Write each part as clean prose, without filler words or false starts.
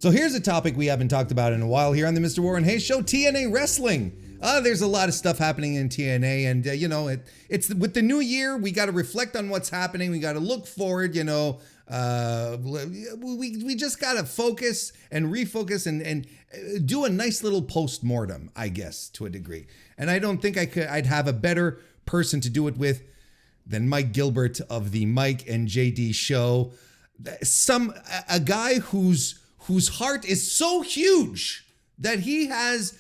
So here's a topic we haven't talked about in a while here on the Mr. Warren Hayes Show, TNA Wrestling. There's a lot of stuff happening in TNA, and it's with the new year, we got to reflect on what's happening. We got to look forward. We just got to focus and refocus and do a nice little post-mortem, I guess, to a degree. And I don't think I'd have a better person to do it with than Mike Gilbert of the Mike and JD Show. A guy whose heart is so huge that he has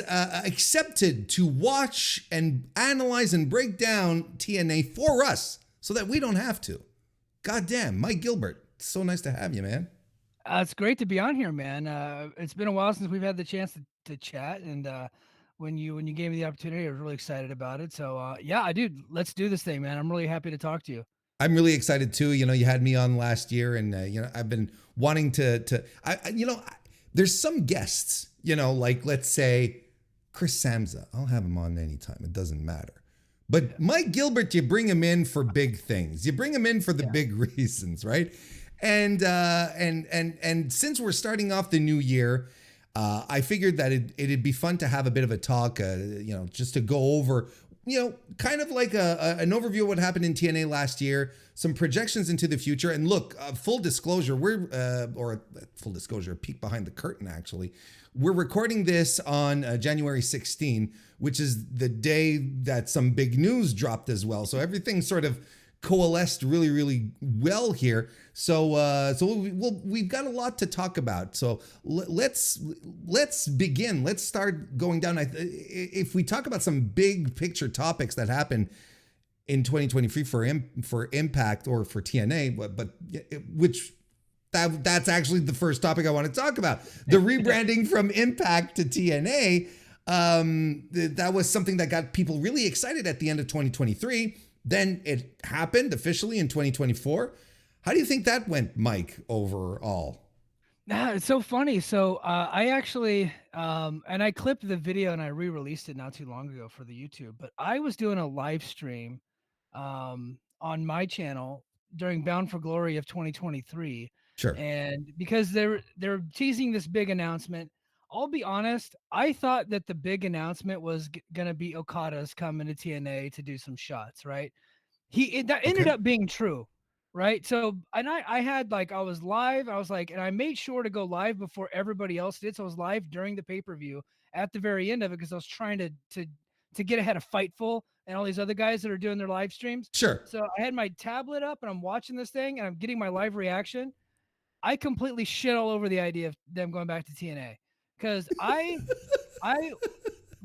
accepted to watch and analyze and break down TNA for us so that we don't have to. God damn, Mike Gilbert, it's so nice to have you, man. It's great to be on here, man. It's been a while since we've had the chance to chat, and when you gave me the opportunity, I was really excited about it. So yeah, dude, let's do this thing, man. I'm really happy to talk to you. I'm really excited too. You had me on last year, and I've been wanting there's some guests, like let's say Chris Samsa. I'll have him on anytime. It doesn't matter. But Mike Gilbert, you bring him in for big things. You bring him in for the big reasons, right? And since we're starting off the new year, I figured that it'd be fun to have a bit of a talk, just to go over, kind of like an overview of what happened in TNA last year, some projections into the future. And look, full disclosure, a peek behind the curtain, actually. We're recording this on January 16, which is the day that some big news dropped as well. So everything sort of coalesced really, really well here. So we've got a lot to talk about. So let's begin. Let's start going down. If we talk about some big picture topics that happened in 2023 for Impact or for TNA, but which that's actually the first topic I want to talk about. The rebranding from Impact to TNA. That was something that got people really excited at the end of 2023. Then it happened officially in 2024. How do you think that went, Mike, overall? It's so funny. So I actually, and I clipped the video and I re-released it not too long ago for the YouTube, but I was doing a live stream on my channel during Bound for Glory of 2023. Sure. And because they're teasing this big announcement, I'll be honest, I thought that the big announcement was going to be Okada's coming to TNA to do some shots, right? That ended up being true, right? So, and I had I was live, and I made sure to go live before everybody else did. So I was live during the pay-per-view at the very end of it because I was trying to get ahead of Fightful and all these other guys that are doing their live streams. Sure. So I had my tablet up and I'm watching this thing and I'm getting my live reaction. I completely shit all over the idea of them going back to TNA because I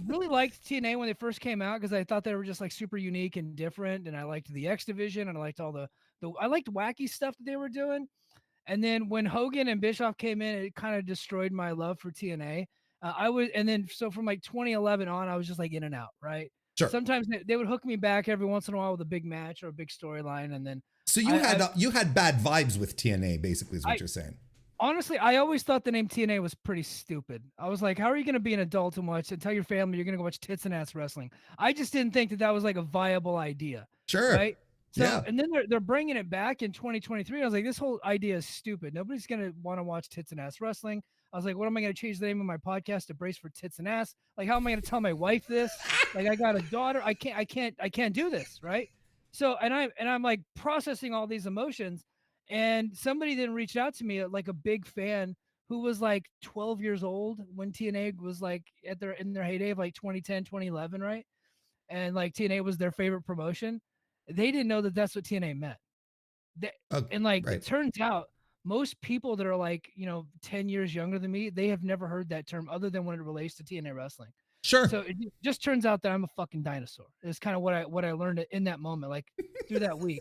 really liked TNA when they first came out because I thought they were just super unique and different, and I liked the X Division and I liked all I liked wacky stuff that they were doing. And then when Hogan and Bischoff came in, it kind of destroyed my love for TNA. So from 2011 on, I was just in and out, right? Sure. Sometimes they would hook me back every once in a while with a big match or a big storyline, and then so you had bad vibes with TNA, basically, is what you're saying. Honestly, I always thought the name TNA was pretty stupid. I was like, how are you going to be an adult and tell your family you're going to go watch tits and ass wrestling? I just didn't think that was a viable idea. Sure. Right. So, and then they're bringing it back in 2023. I was like, this whole idea is stupid. Nobody's going to want to watch tits and ass wrestling. I was like, what am I going to change the name of my podcast to Brace for Tits and Ass? How am I going to tell my wife this? I got a daughter. I can't do this. Right. So, and I'm processing all these emotions. And somebody then reached out to me, a big fan who was 12 years old when TNA was in their heyday of 2010, 2011, right? And TNA was their favorite promotion. They didn't know that that's what TNA meant. It turns out most people that are 10 years younger than me, they have never heard that term other than when it relates to TNA wrestling. Sure. So it just turns out that I'm a fucking dinosaur. It's kind of what I learned in that moment, through that week.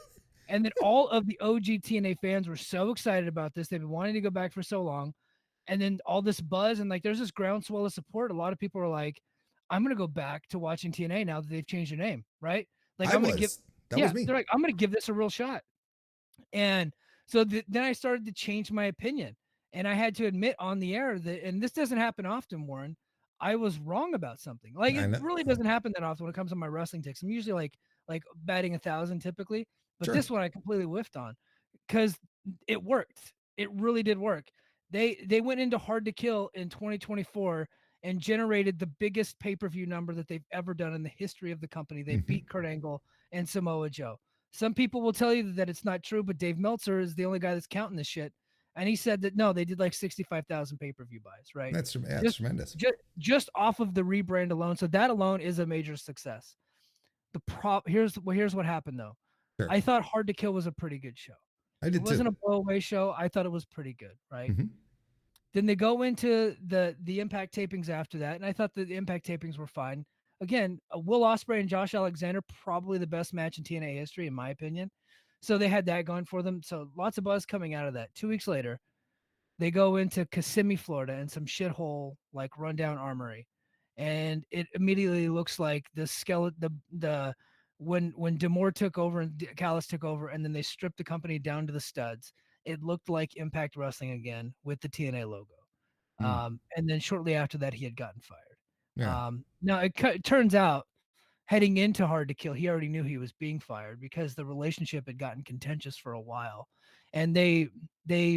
And then all of the OG TNA fans were so excited about this. They've been wanting to go back for so long. And then all this buzz and there's this groundswell of support. A lot of people are like, I'm going to go back to watching TNA now that they've changed their name, right? I'm going to give, they're like, I'm going to give this a real shot. And so then I started to change my opinion. And I had to admit on the air that, and this doesn't happen often, Warren, I was wrong about something. It really doesn't happen that often when it comes to my wrestling takes. I'm usually like batting 1,000 typically. But this one I completely whiffed on because it worked. It really did work. They went into Hard to Kill in 2024 and generated the biggest pay-per-view number that they've ever done in the history of the company. They Mm-hmm. beat Kurt Angle and Samoa Joe. Some people will tell you that it's not true, but Dave Meltzer is the only guy that's counting this shit. And he said that no, they did like 65,000 pay-per-view buys, right? That's Just, tremendous. just off of the rebrand alone. So that alone is a major success. Here's what happened though. Sure. I thought Hard to Kill was a pretty good show. I It did wasn't too. a blowaway show. I thought it was pretty good, right? Mm-hmm. Then they go into the Impact tapings after that, and I thought the Impact tapings were fine. Again, Will Ospreay and Josh Alexander, probably the best match in TNA history, in my opinion. So they had that going for them. So lots of buzz coming out of that. 2 weeks later, they go into Kissimmee, Florida, and some shithole like rundown armory, and it immediately looks like the skeleton. The when Demore took over and Callis took over, and then they stripped the company down to the studs. It looked like Impact Wrestling again with the TNA logo. Mm. And then shortly after that, he had gotten fired. Yeah. Now it turns out heading into Hard to Kill, he already knew he was being fired because the relationship had gotten contentious for a while, and they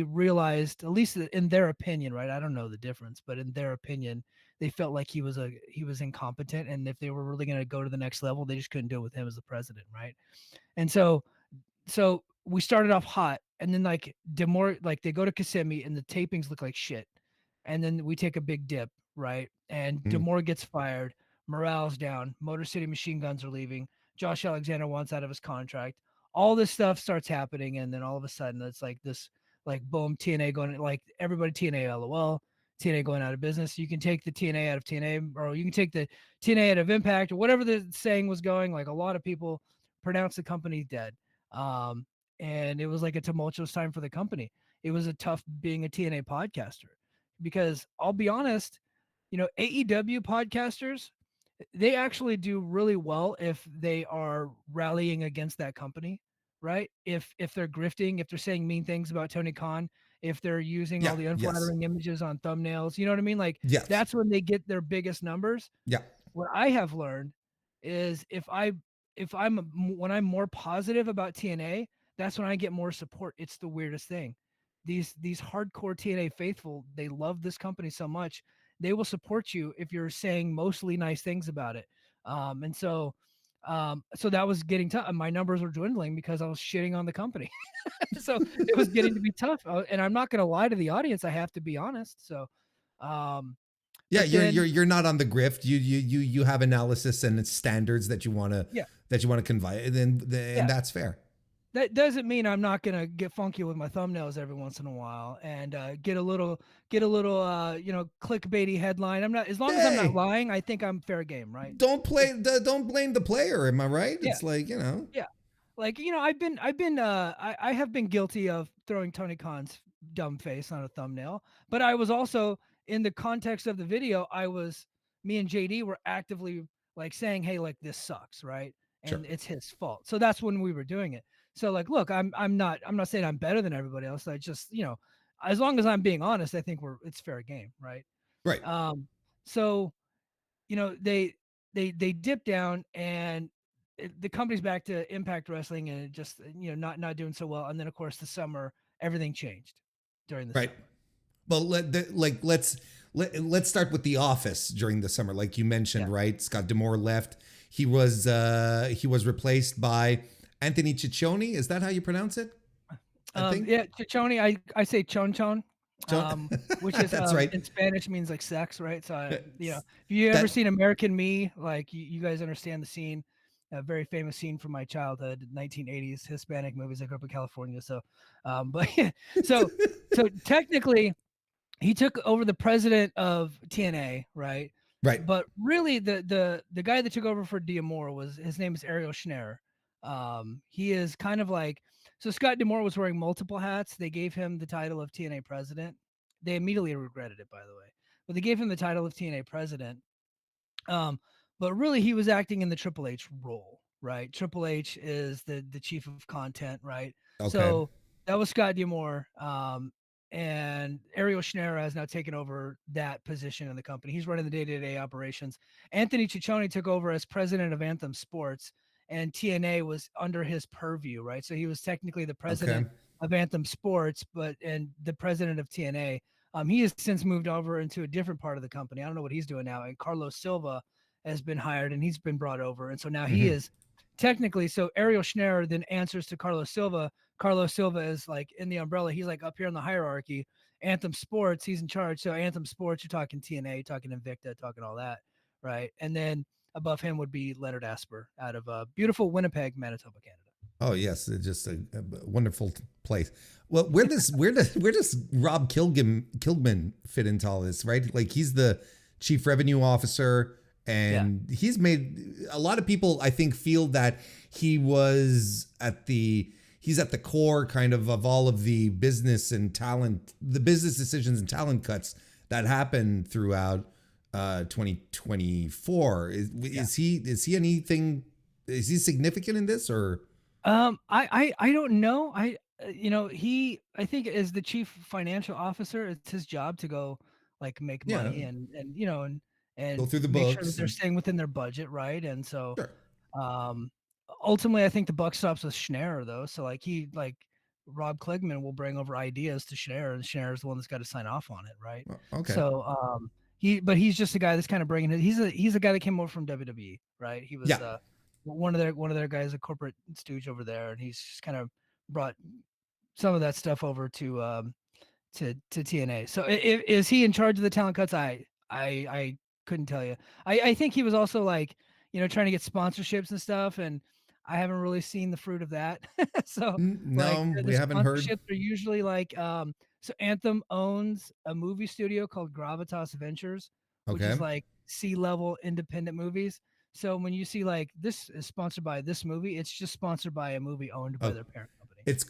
realized, at least in their opinion, right? I don't know the difference, but in their opinion, they felt like he was incompetent, and if they were really going to go to the next level, they just couldn't do it with him as the president, right? And so we started off hot, and then like Demore, like they go to Kissimmee, and the tapings look like shit, and then we take a big dip, right? And Mm. Demore gets fired, morale's down, Motor City Machine Guns are leaving, Josh Alexander wants out of his contract, all this stuff starts happening, and then all of a sudden it's like this, like boom, TNA going, like everybody TNA LOL. TNA going out of business. You can take the TNA out of TNA, or you can take the TNA out of Impact, or whatever the saying was going. Like a lot of people pronounce the company dead. Um, and it was like a tumultuous time for the company. It was a tough being a TNA podcaster because I'll be honest, AEW podcasters, they actually do really well if they are rallying against that company, right? If they're grifting, if they're saying mean things about Tony Khan, if they're using all Yeah. the Yes. unflattering images on thumbnails, you know what I mean? Like Yes. that's when they get their biggest numbers. Yeah. What I have learned is when I'm more positive about TNA, that's when I get more support. It's the weirdest thing. These hardcore TNA faithful, they love this company so much, they will support you if you're saying mostly nice things about it. So that was getting tough. My numbers were dwindling because I was shitting on the company. So it was getting to be tough. And I'm not going to lie to the audience. I have to be honest. So, Yeah, but then you're not on the grift. You have analysis and standards that you want to yeah, convey, and yeah. that's fair. That doesn't mean I'm not gonna get funky with my thumbnails every once in a while and get a little clickbaity headline. I'm not, as long as I'm not Hey, lying, I think I'm fair game, right? don't blame the player. Am I right? Yeah, It's like yeah. Like I have been guilty of throwing Tony Khan's dumb face on a thumbnail, but I was also, in the context of the video, me and JD were actively like saying, hey, like this sucks, right? sure, And it's his fault. So that's when we were doing it. So like, look, I'm not saying I'm better than everybody else. I just, as long as I'm being honest, I think it's fair game, right? right, So they dip down, and the company's back to Impact Wrestling, and it just not doing so well. And then of course the summer, everything changed during the right. summer. Well, let's start with The Office during the summer, like you mentioned, Yeah. right? Scott Demore left. He was replaced by Anthony Ciccione. Is that how you pronounce it? I think. Yeah, Chichoni, I say chon chon, which is That's right. in Spanish means like sex, right? So if you ever That seen American Me, like you guys understand the scene, a very famous scene from my childhood, 1980s Hispanic movies. I grew up in California, so but so so technically he took over the president of TNA, right? right. But really, the guy that took over for D'Amore his name is Ariel Schneer. He is kind of like, so Scott D'Amore was wearing multiple hats. They gave him the title of TNA president. They immediately regretted it, by the way, but they gave him the title of TNA president. But really, he was acting in the Triple H role, right? Triple H is the chief of content, right? Okay. So that was Scott D'Amore. And Ariel Schneer has now taken over that position in the company. He's running the day-to-day operations. Anthony Ciccione took over as president of Anthem Sports, and TNA was under his purview, right? So he was technically the Okay. president of Anthem Sports, and the president of TNA. He has since moved over into a different part of the company. I don't know what he's doing now. And Carlos Silva has been hired and he's been brought over. And so now he Hmm. is technically, so Ariel Schneer then answers to Carlos Silva. Carlos Silva is like in the umbrella. He's like up here in the hierarchy. Anthem Sports, he's in charge. So Anthem Sports, you're talking TNA, talking Invicta, talking all that, right? And then above him would be Leonard Asper out of beautiful Winnipeg, Manitoba, Canada. Oh yes, it's just a wonderful place. Well, where does Rob Kilgman fit into all this? Right, like he's the chief revenue officer, Yeah. and he's made a lot of people, I think, feel that he was at the he's at the core kind of all of the business and talent, the business decisions and talent cuts that happened throughout 2024. Is he anything? Is he significant in this or? I don't know. I think as the chief financial officer, it's his job to go like make Yeah, money and go and through the make sure books that they're and staying within their budget, right? And so sure. um ultimately I think the buck stops with Schneer though. So like Rob Kligman will bring over ideas to Schneer and Schneer is the one that's got to sign off on it, right? Okay. So he's just a guy that's kind of bringing it. He's a guy that came over from WWE, right? He was Yeah. one of their guys, a corporate stooge over there, and he's just kind of brought some of that stuff over to TNA. So is he in charge of the talent cuts? I couldn't tell you. I think he was also like trying to get sponsorships and stuff, and I haven't really seen the fruit of that. So like No, the we haven't heard. sponsorships are usually like so Anthem owns a movie studio called Gravitas Ventures, which Okay. is like C-level independent movies. So when you see like this is sponsored by this movie, it's just sponsored by a movie owned by Oh, their parent company. it's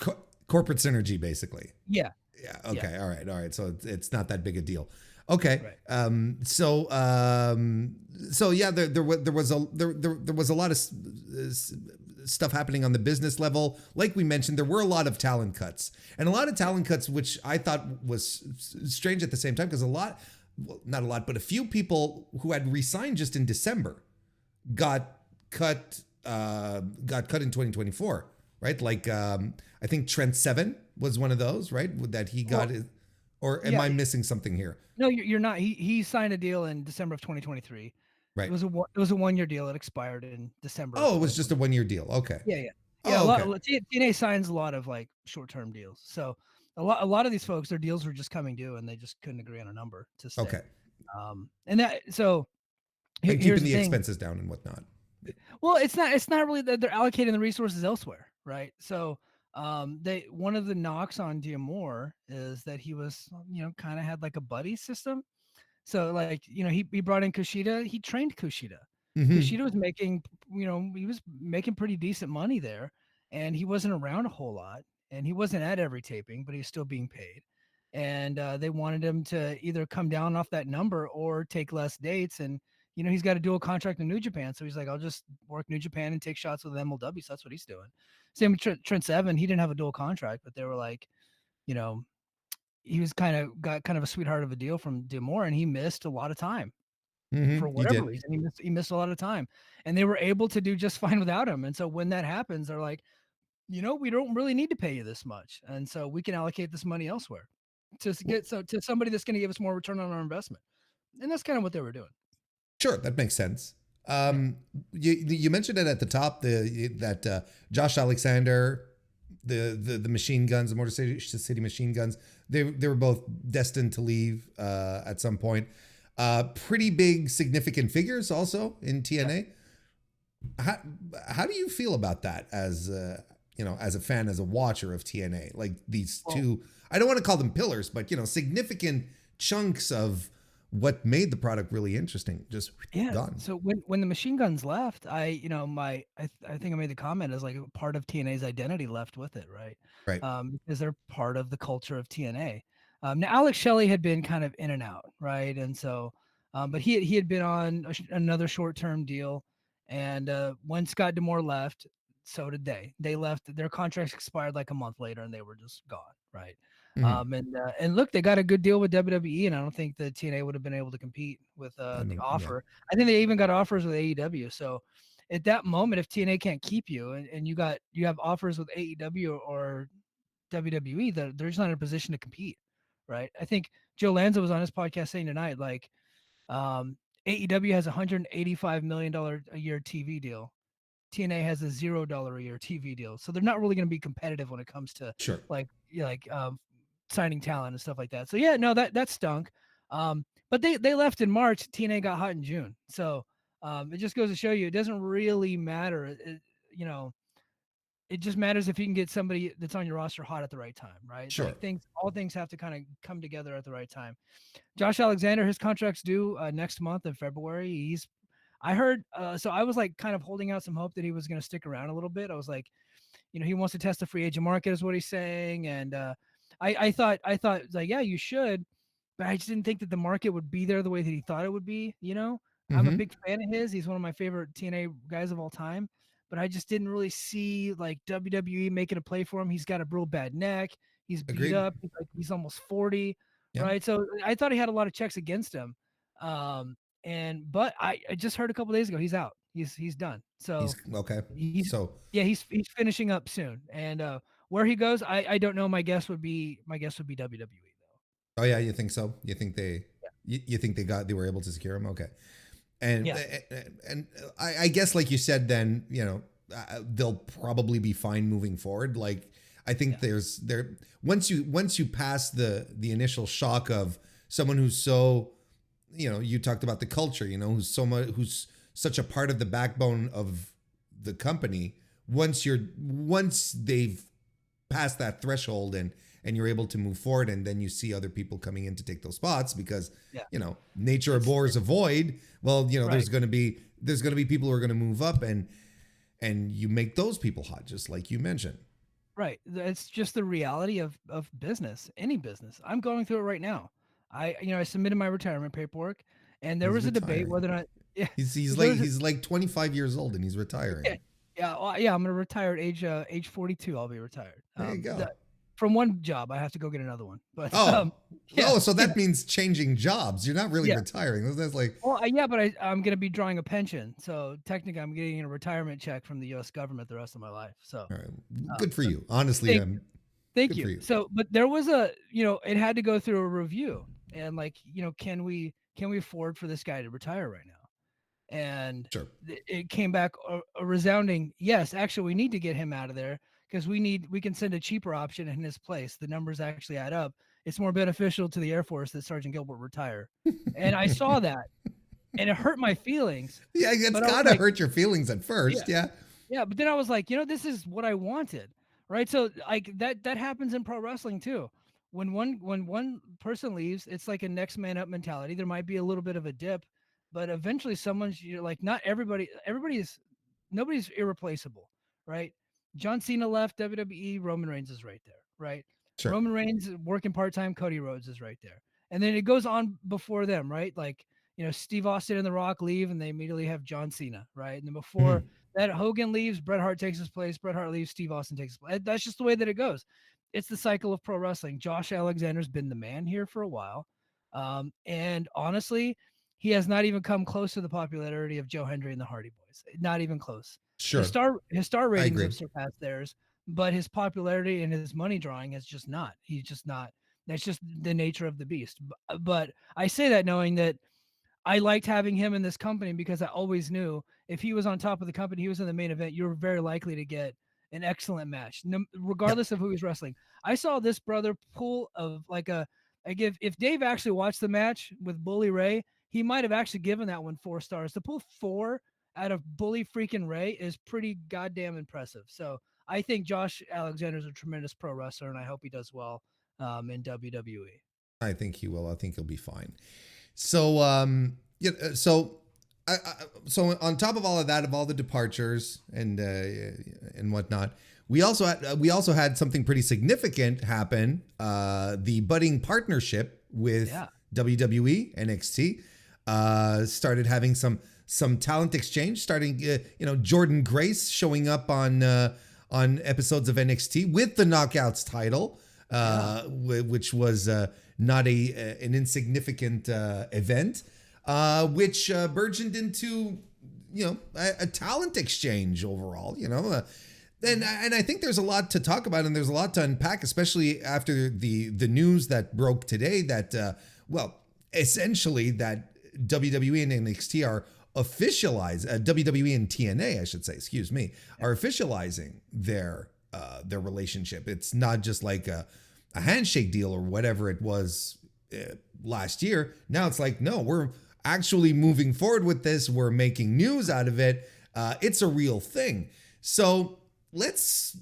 corporate synergy, basically. Yeah, Yeah. yeah, Okay. All right. All right. So it's not that big a deal. Okay. right. So yeah, there was a lot of stuff happening on the business level. Like we mentioned, there were a lot of talent cuts, and a lot of talent cuts, which I thought was strange at the same time, because well, not a lot, but a few people who had resigned just in December got cut got cut in 2024, right? Like I think Trent Seven was one of those, right? That he got Well, his, or am yeah, I missing something here? no, you're not. He signed a deal in December of 2023. It Right. was a 1 year deal. It expired in December of Oh, it was just a 2020. 1 year deal. Okay. Yeah, yeah, yeah. Oh, okay. TNA signs a lot of like short term deals. So a lot of these folks, their deals were just coming due, and they just couldn't agree on a number to stay. Okay. And that so And here's keeping the the thing. expenses down and whatnot. Well, it's not really that they're allocating the resources elsewhere, right? So they one of the knocks on Diamore is that he was kind of had like a buddy system. So like he brought in Kushida, he trained Kushida. Mm-hmm. Kushida was making he was making pretty decent money there, and he wasn't around a whole lot, and he wasn't at every taping, but he was still being paid. And they wanted him to either come down off that number or take less dates. And he's got a dual contract in New Japan, so he's like, I'll just work New Japan and take shots with MLW. So that's what he's doing. Same with Trent Seven. He didn't have a dual contract, but they were like, you know, he was got kind of a sweetheart of a deal from Demore, and he missed a lot of time for Mm-hmm. You whatever did. reason. He missed a lot of time, and they were able to do just fine without him. And so when that happens, they're like, we don't really need to pay you this much, and so we can allocate this money elsewhere to somebody that's going to give us more return on our investment. And that's kind of what they were doing. Sure, that makes sense. Yeah. You mentioned it at the top, that Josh Alexander, the machine guns, the Motor City Machine Guns, they were both destined to leave at some point. Pretty big, significant figures also in Yeah. TNA. How how do you feel about that as as a fan, as a watcher of TNA? Like these Well, two, I don't want to call them pillars, but significant chunks of what made the product really interesting just yeah. gone. So when the machine guns left, I think I made the comment as like part of TNA's identity left with it, right? Right. Because they're part of the culture of TNA. Now Alex Shelley had been kind of in and out, right? And so, but he had been on another short term deal, and when Scott Demore left, so did they. They left. Their contracts expired like a month later, and they were just gone, right? Hmm. And look, they got a good deal with WWE, and I don't think the TNA would have been able to compete with I the don't. Yeah. offer. I think they even got offers with AEW. So at that moment, if TNA can't keep you, and you have offers with AEW or WWE, they're just not in a position to compete, right? I think Joe Lanza was on his podcast saying tonight, like, AEW has $185 million a year TV deal. TNA has a $0 a year TV deal, so they're not really going to be competitive when it comes to Sure. like signing talent and stuff like that. So yeah, no, that stunk. But they left in March. TNA got hot in June, so it just goes to show you it doesn't really matter. You know, it just matters if you can get somebody that's on your roster hot at the right time, right? Sure. Like all things have to kind of come together at the right time. Josh Alexander, his contract's due next month in February. I heard, so I was like kind of holding out some hope that he was going to stick around a little bit. I was like, he wants to test the free agent market, is what he's saying, and I thought like, yeah, you should, but I just didn't think that the market would be there the way that he thought it would be. I'm a Mm-hmm. big fan of his. He's one of my favorite TNA guys of all time, but I just didn't really see like WWE making a play for him. He's got a real bad neck. He's beat Agreed. up. He's almost 40, Yeah. right? So I thought he had a lot of checks against him. But I just heard a couple days ago he's out. He's done. So He's okay. he's finishing up soon. And where he goes, I don't know. My guess would be WWE though. Oh yeah, you think so? You think you think they were able to secure him? Okay. And Yeah. and I guess like you said, then they'll probably be fine moving forward. Like I think once you pass the initial shock of someone who's so, you talked about the culture, who's such a part of the backbone of the company. Once they've passed that threshold and you're able to move forward, and then you see other people coming in to take those spots because nature abhors a void. Well, there's going to be people who are going to move up, and you make those people hot, just like you mentioned. Right. It's just the reality of business, any business. I'm going through it right now. I submitted my retirement paperwork, and there was a debate whether or not. Yeah, he's like 25 years old and he's retiring. Yeah, I'm gonna retire at age 42. I'll be retired. There you go. From one job, I have to go get another one. But so that means changing jobs. You're not really retiring. That's like, but I'm gonna be drawing a pension, so technically I'm getting a retirement check from the U.S. government the rest of my life. So all right. Good for you. Honestly, thank you. So, but there was it had to go through a review, and like, can we afford for this guy to retire right now? And sure. It came back a resounding yes. Actually, we need to get him out of there because we can send a cheaper option in his place. The numbers actually add up. It's more beneficial to the Air Force that Sergeant Gilbert retire. And I saw that, and it hurt my feelings. Yeah, it's gotta hurt your feelings at first. Yeah. But then I was like, this is what I wanted, right? So like that happens in pro wrestling too. When one person leaves, it's like a next man up mentality. There might be a little bit of a dip, but eventually not nobody's irreplaceable, right? John Cena left WWE, Roman Reigns is right there, right? Sure. Roman Reigns working part-time, Cody Rhodes is right there. And then it goes on before them, right? Like, Steve Austin and The Rock leave and they immediately have John Cena, right? And then before that, Hogan leaves, Bret Hart takes his place, Bret Hart leaves, Steve Austin takes his place. That's just the way that it goes. It's the cycle of pro wrestling. Josh Alexander's been the man here for a while. And honestly, he has not even come close to the popularity of Joe Hendry and the Hardy Boys. Not even close. Sure. His star ratings have surpassed theirs, but his popularity and his money drawing is just not. He's just not. That's just the nature of the beast. But I say that knowing that I liked having him in this company because I always knew if he was on top of the company, he was in the main event, you were very likely to get an excellent match, regardless of who he's wrestling. I saw this brother pull of like if Dave actually watched the match with Bully Ray, he might have actually given that one 4 stars. To pull 4 out of Bully freaking Ray is pretty goddamn impressive. So I think Josh Alexander is a tremendous pro wrestler, and I hope he does well in WWE. I think he will. I think he'll be fine. So, so on top of all of that, of all the departures and whatnot, we also had something pretty significant happen. The budding partnership with WWE NXT started having some talent exchange. Starting, Jordan Grace showing up on episodes of NXT with the Knockouts title, which was not an insignificant event. Which burgeoned into, a talent exchange overall. And I think there's a lot to talk about, and there's a lot to unpack, especially after the news that broke today that well, essentially that WWE and NXT are officialize WWE and TNA, I should say, excuse me, are officializing their relationship. It's not just like a handshake deal or whatever it was last year. Now it's like, no, we're actually moving forward with this. We're making news out of it. It's a real thing. So let's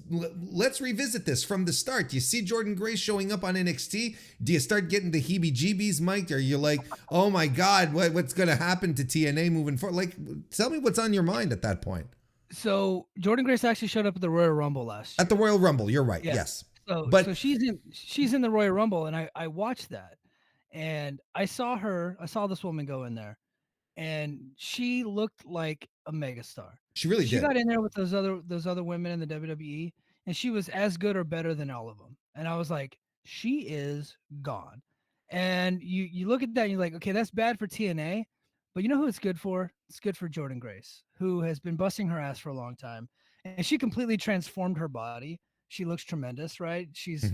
revisit this from the start. Do you see Jordan Grace showing up on NXT? Do you start getting the heebie-jeebies, Mike? Are you like, oh my God, what's going to happen to TNA moving forward? Like, tell me what's on your mind at that point. So Jordan Grace actually showed up at the Royal Rumble last year. At the Royal Rumble, you're right. Yeah. Yes. So she's in the Royal Rumble, and I watched that, and I saw this woman go in there, and she looked like a megastar. She really She did. got in there with those other women in the WWE, and she was as good or better than all of them. And I was like, she is gone. And you look at that and you're like, okay, that's bad for TNA, but you know who it's good for? It's good for Jordan Grace, who has been busting her ass for a long time, and she completely transformed her body. She looks tremendous, right? She's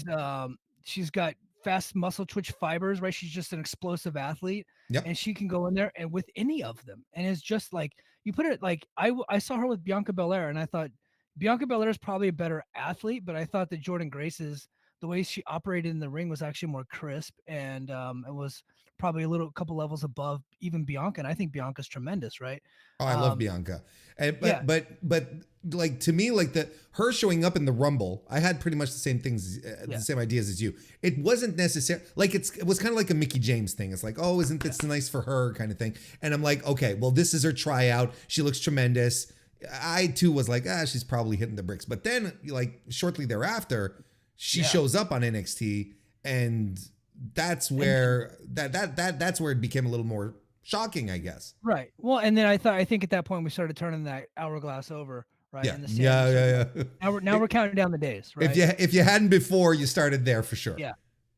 got fast muscle twitch fibers, right? She's just an explosive athlete. Yep. And she can go in there and with any of them. And it's just like, you put it like, I saw her with Bianca Belair, and I thought Bianca Belair is probably a better athlete, but I thought that Jordan Grace's, the way she operated in the ring was actually more crisp, and it was probably a couple levels above even Bianca. And I think Bianca's tremendous, right? Oh, I love Bianca. But like, to me, like her showing up in the Rumble, I had pretty much the same things, the same ideas as you. It wasn't necessary. Like it was kind of like a Mickey James thing. It's like, oh, isn't this nice for her kind of thing? And I'm like, okay, well, this is her tryout. She looks tremendous. I too was like, she's probably hitting the bricks. But then, like shortly thereafter, she shows up on NXT, and that's where that's where it became a little more shocking, I guess. Right. Well, and then I think at that point we started turning that hourglass over, right? Yeah. Yeah. Now we're counting down the days, right? If you hadn't before, you started there for sure. Yeah.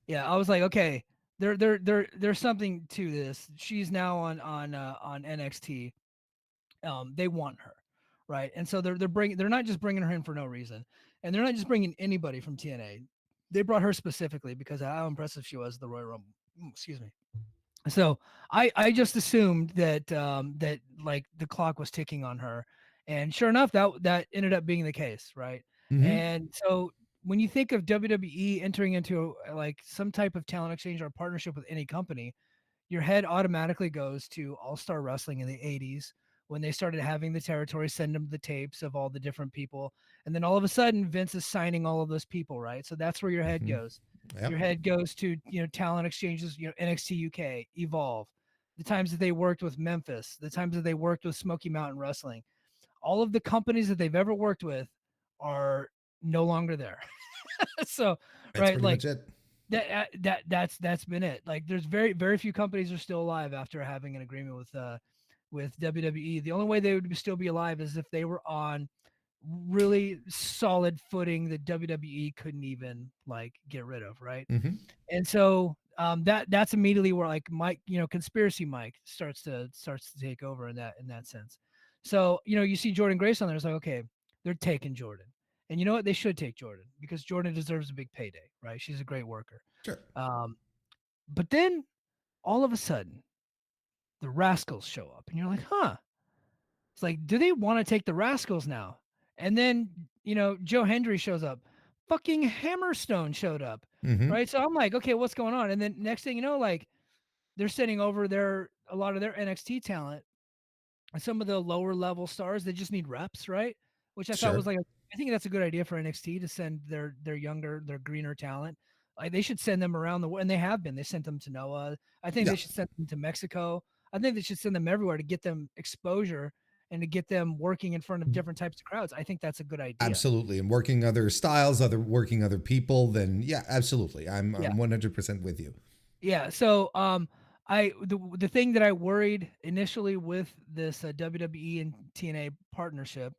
Yeah. I was like, okay, there's something to this. She's now on NXT. They want her, right? And so they're not just bringing her in for no reason, and they're not just bringing anybody from TNA. They brought her specifically because of how impressive she was at the Royal Rumble. Excuse me. So I just assumed that that like the clock was ticking on her, and sure enough, that ended up being the case, right? Mm-hmm. And so when you think of WWE entering into like some type of talent exchange or partnership with any company, your head automatically goes to All Star Wrestling in the '80s when they started having the territory send them the tapes of all the different people, and then all of a sudden Vince is signing all of those people, right? So that's where your head goes. Yep. Your head goes to talent exchanges, NXT UK, Evolve, the times that they worked with Memphis, the times that they worked with Smoky Mountain Wrestling. All of the companies that they've ever worked with are no longer there. So that's right, pretty like much it. That's been it. Like there's very very few companies are still alive after having an agreement with WWE. The only way they would still be alive is if they were on really solid footing that WWE couldn't even like get rid of, right? Mm-hmm. And so that's immediately where like Mike, conspiracy Mike starts to take over in that sense. So you see Jordan Grace on there. It's like, okay, they're taking Jordan, and you know what? They should take Jordan because Jordan deserves a big payday, right? She's a great worker. Sure. But then all of a sudden, the Rascals show up, and you're like, huh? It's like, do they want to take the Rascals now? And then, Joe Hendry shows up. Fucking Hammerstone showed up. Mm-hmm. Right. So I'm like, okay, what's going on? And then next thing you know, like they're sending over a lot of their NXT talent and some of the lower level stars. They just need reps, right? Which I thought was like, I think that's a good idea for NXT to send their younger, their greener talent. Like they should send them around the world, and they have been. They sent them to Noah. I think they should send them to Mexico. I think they should send them everywhere to get them exposure and to get them working in front of different types of crowds. I think that's a good idea. Absolutely. And working other styles, working other people, then yeah, absolutely. I'm 100% with you. Yeah. So the thing that I worried initially with this WWE and TNA partnership,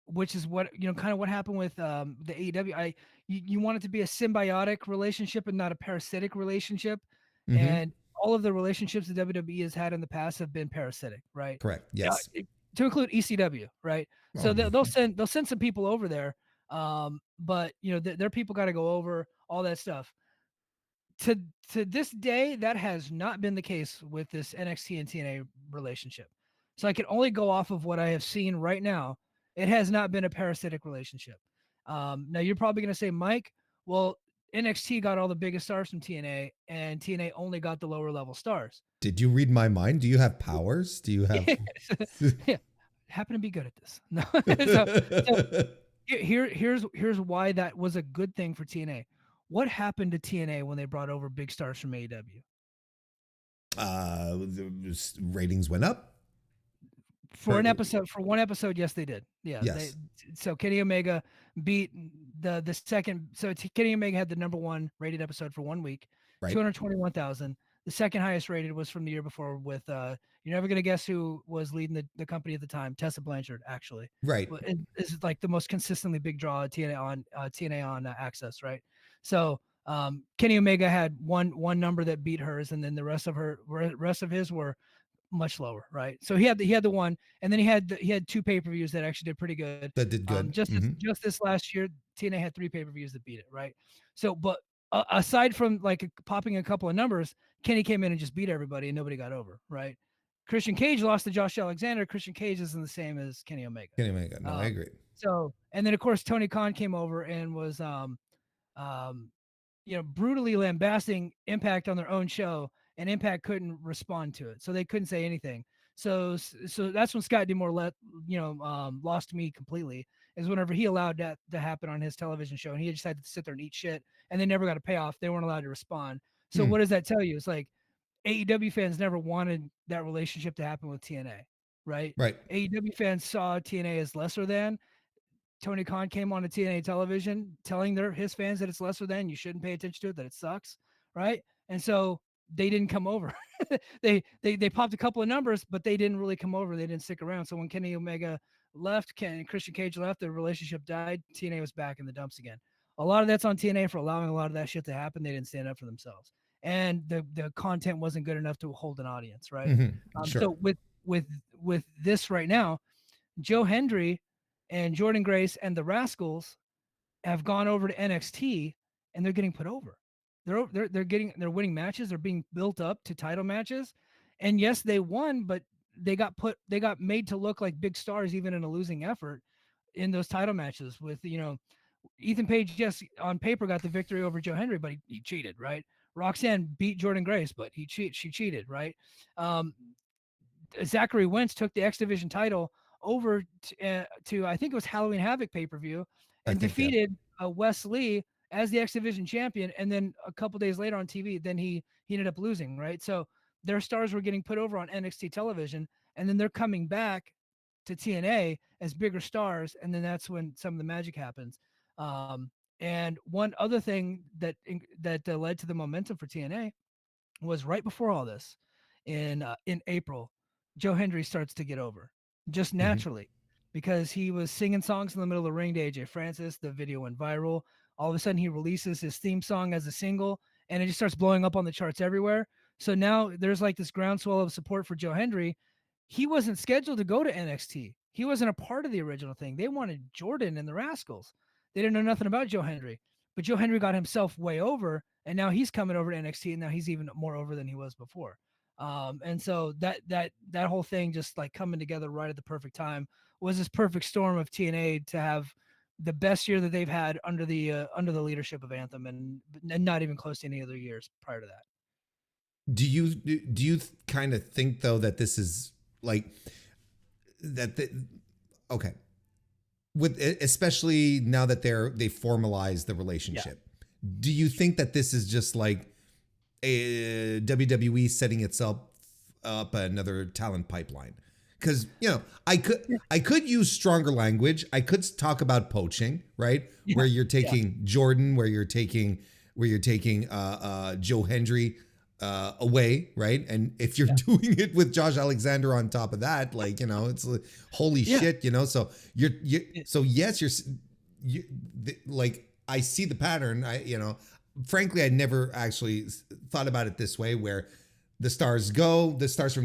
which is what kind of what happened with the AEW. You want it to be a symbiotic relationship and not a parasitic relationship. Mm-hmm. And all of the relationships that WWE has had in the past have been parasitic, right? Correct. Yes. To include ECW, right? So they'll send some people over there. But their people got to go over all that stuff. To this day, that has not been the case with this NXT and TNA relationship. So I can only go off of what I have seen right now. It has not been a parasitic relationship. Now you're probably going to say, Mike, well, NXT got all the biggest stars from TNA, and TNA only got the lower level stars. Did you read my mind? Do you have powers? Do you have? Yeah, happen to be good at this. No, so here's why that was a good thing for TNA. What happened to TNA when they brought over big stars from AEW? The ratings went up For one episode, yes, they did. Yeah. Yes. So Kenny Omega beat the second. So Kenny Omega had the number 1 rated episode for 1 week, right. 221,000. The second highest rated was from the year before with you're never gonna guess who was leading the company at the time. Tessa Blanchard, actually. Right. Is like the most consistently big draw at TNA on Access, right? So Kenny Omega had one number that beat hers, and then the rest of his were much lower, right? So he had the one, and then he had 2 pay-per-views that actually did pretty good. That did good. Just this last year, TNA had 3 pay-per-views that beat it, right? So, but aside from like popping a couple of numbers, Kenny came in and just beat everybody, and nobody got over, right? Christian Cage lost to Josh Alexander. Christian Cage isn't the same as Kenny Omega. No, I agree. So, and then of course Tony Khan came over and was brutally lambasting Impact on their own show, and Impact couldn't respond to it, so they couldn't say anything. So that's when Scott D'Amore lost me completely. Is whenever he allowed that to happen on his television show, and he decided to sit there and eat shit, and they never got a payoff. They weren't allowed to respond. So what does that tell you? It's like AEW fans never wanted that relationship to happen with TNA, right? Right. AEW fans saw TNA as lesser than. Tony Khan came on to TNA television telling his fans that it's lesser than, you shouldn't pay attention to it, that it sucks, right? And so they didn't come over. they popped a couple of numbers, but they didn't really come over. They didn't stick around. So when Kenny Omega left, Christian Cage left, the relationship died. TNA was back in the dumps again. A lot of that's on TNA for allowing a lot of that shit to happen. They didn't stand up for themselves, and the content wasn't good enough to hold an audience, right? Sure. So with this right now, Joe Hendry and Jordan Grace and the Rascals have gone over to NXT, and they're getting put over. They're winning matches. They're being built up to title matches, and yes, they won, but they got made to look like big stars even in a losing effort in those title matches. With Ethan Page, yes, on paper got the victory over Joe Hendry, but he cheated, right? Roxanne beat Jordan Grace, but she cheated, right? Zachary Wentz took the X Division title over to I think it was Halloween Havoc pay-per-view and defeated Wes Lee as the X Division champion, and then a couple days later on TV, then he ended up losing, right? So their stars were getting put over on NXT television, and then they're coming back to TNA as bigger stars, and then that's when some of the magic happens. And one other thing that led to the momentum for TNA was right before all this, in April, Joe Hendry starts to get over just naturally because he was singing songs in the middle of the ring to AJ Francis. The video went viral. All of a sudden, he releases his theme song as a single, and it just starts blowing up on the charts everywhere. So now there's like this groundswell of support for Joe Hendry. He wasn't scheduled to go to NXT. He wasn't a part of the original thing. They wanted Jordan and the Rascals. They didn't know nothing about Joe Hendry. But Joe Hendry got himself way over, and now he's coming over to NXT, and now he's even more over than he was before. And so that whole thing just like coming together right at the perfect time was this perfect storm of TNA to have the best year that they've had under the leadership of Anthem, and not even close to any other years prior to that. Do you kind of think though that this is like that? Okay, with especially now that they formalized the relationship, do you think that this is just like a WWE setting itself up another talent pipeline? Because I could use stronger language. I could talk about poaching, right? Where you're taking Jordan, where you're taking Joe Hendry away, right? And if you're doing it with Josh Alexander on top of that, like it's like, holy shit, So like I see the pattern. Frankly, I never actually thought about it this way, where the stars from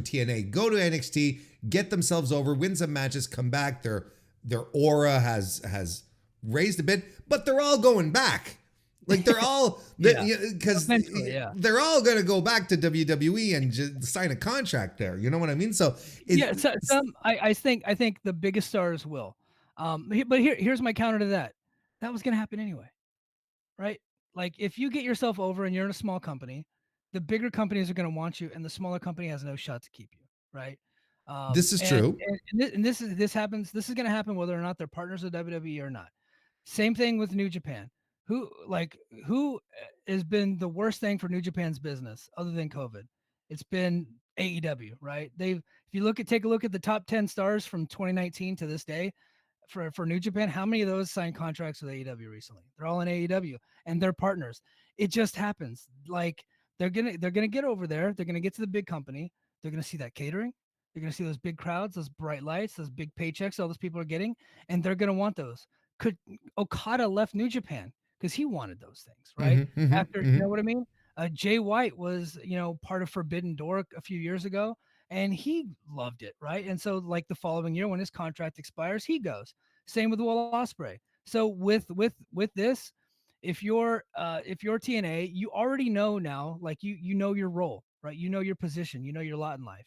TNA go to NXT, get themselves over, win some matches, come back. They're their aura has raised a bit, but they're all going back. Like they're all because Eventually, yeah. they're all going to go back to WWE and just sign a contract there. You know what I mean? So Yeah, so, I think the biggest stars will. But here's my counter to that. That was going to happen anyway, right? Like if you get yourself over and you're in a small company, the bigger companies are going to want you, and the smaller company has no shot to keep you, right? this is true. This happens. This is going to happen whether or not they're partners with WWE or not. Same thing with New Japan. Who has been the worst thing for New Japan's business other than COVID? It's been AEW, right? If you take a look at the top 10 stars from 2019 to this day for New Japan, how many of those signed contracts with AEW recently? They're all in AEW and they're partners. It just happens. Like they're gonna get over there. They're gonna get to the big company. They're gonna see that catering. They're gonna see those big crowds, those bright lights, those big paychecks all those people are getting, and they're gonna want those. Could Okada left New Japan because he wanted those things, right? After, you know what I mean? Jay White was, part of Forbidden Door a few years ago, and he loved it, right? And so, like the following year, when his contract expires, he goes. Same with Will Ospreay. So with this, if you're TNA, you already know now, like you know your role, right? You know your position, you know your lot in life.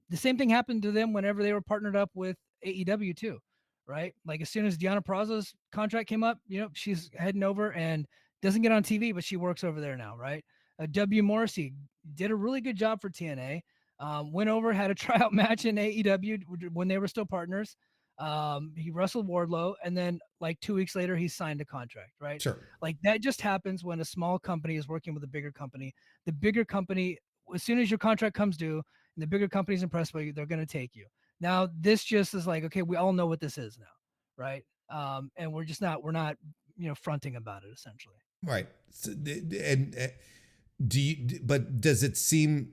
The same thing happened to them whenever they were partnered up with AEW too, right? Like as soon as Deanna Prazo's contract came up, she's heading over and doesn't get on TV, but she works over there now, right? W. Morrissey did a really good job for TNA. Went over, had a tryout match in AEW when they were still partners. He wrestled Wardlow, and then like 2 weeks later, he signed a contract, right? Sure. Like that just happens when a small company is working with a bigger company. The bigger company, as soon as your contract comes due, and the bigger company's impressed by you, they're going to take you. Now, this just is like, okay, we all know what this is now, right? And we're not, fronting about it essentially. Right. So, and do you? But does it seem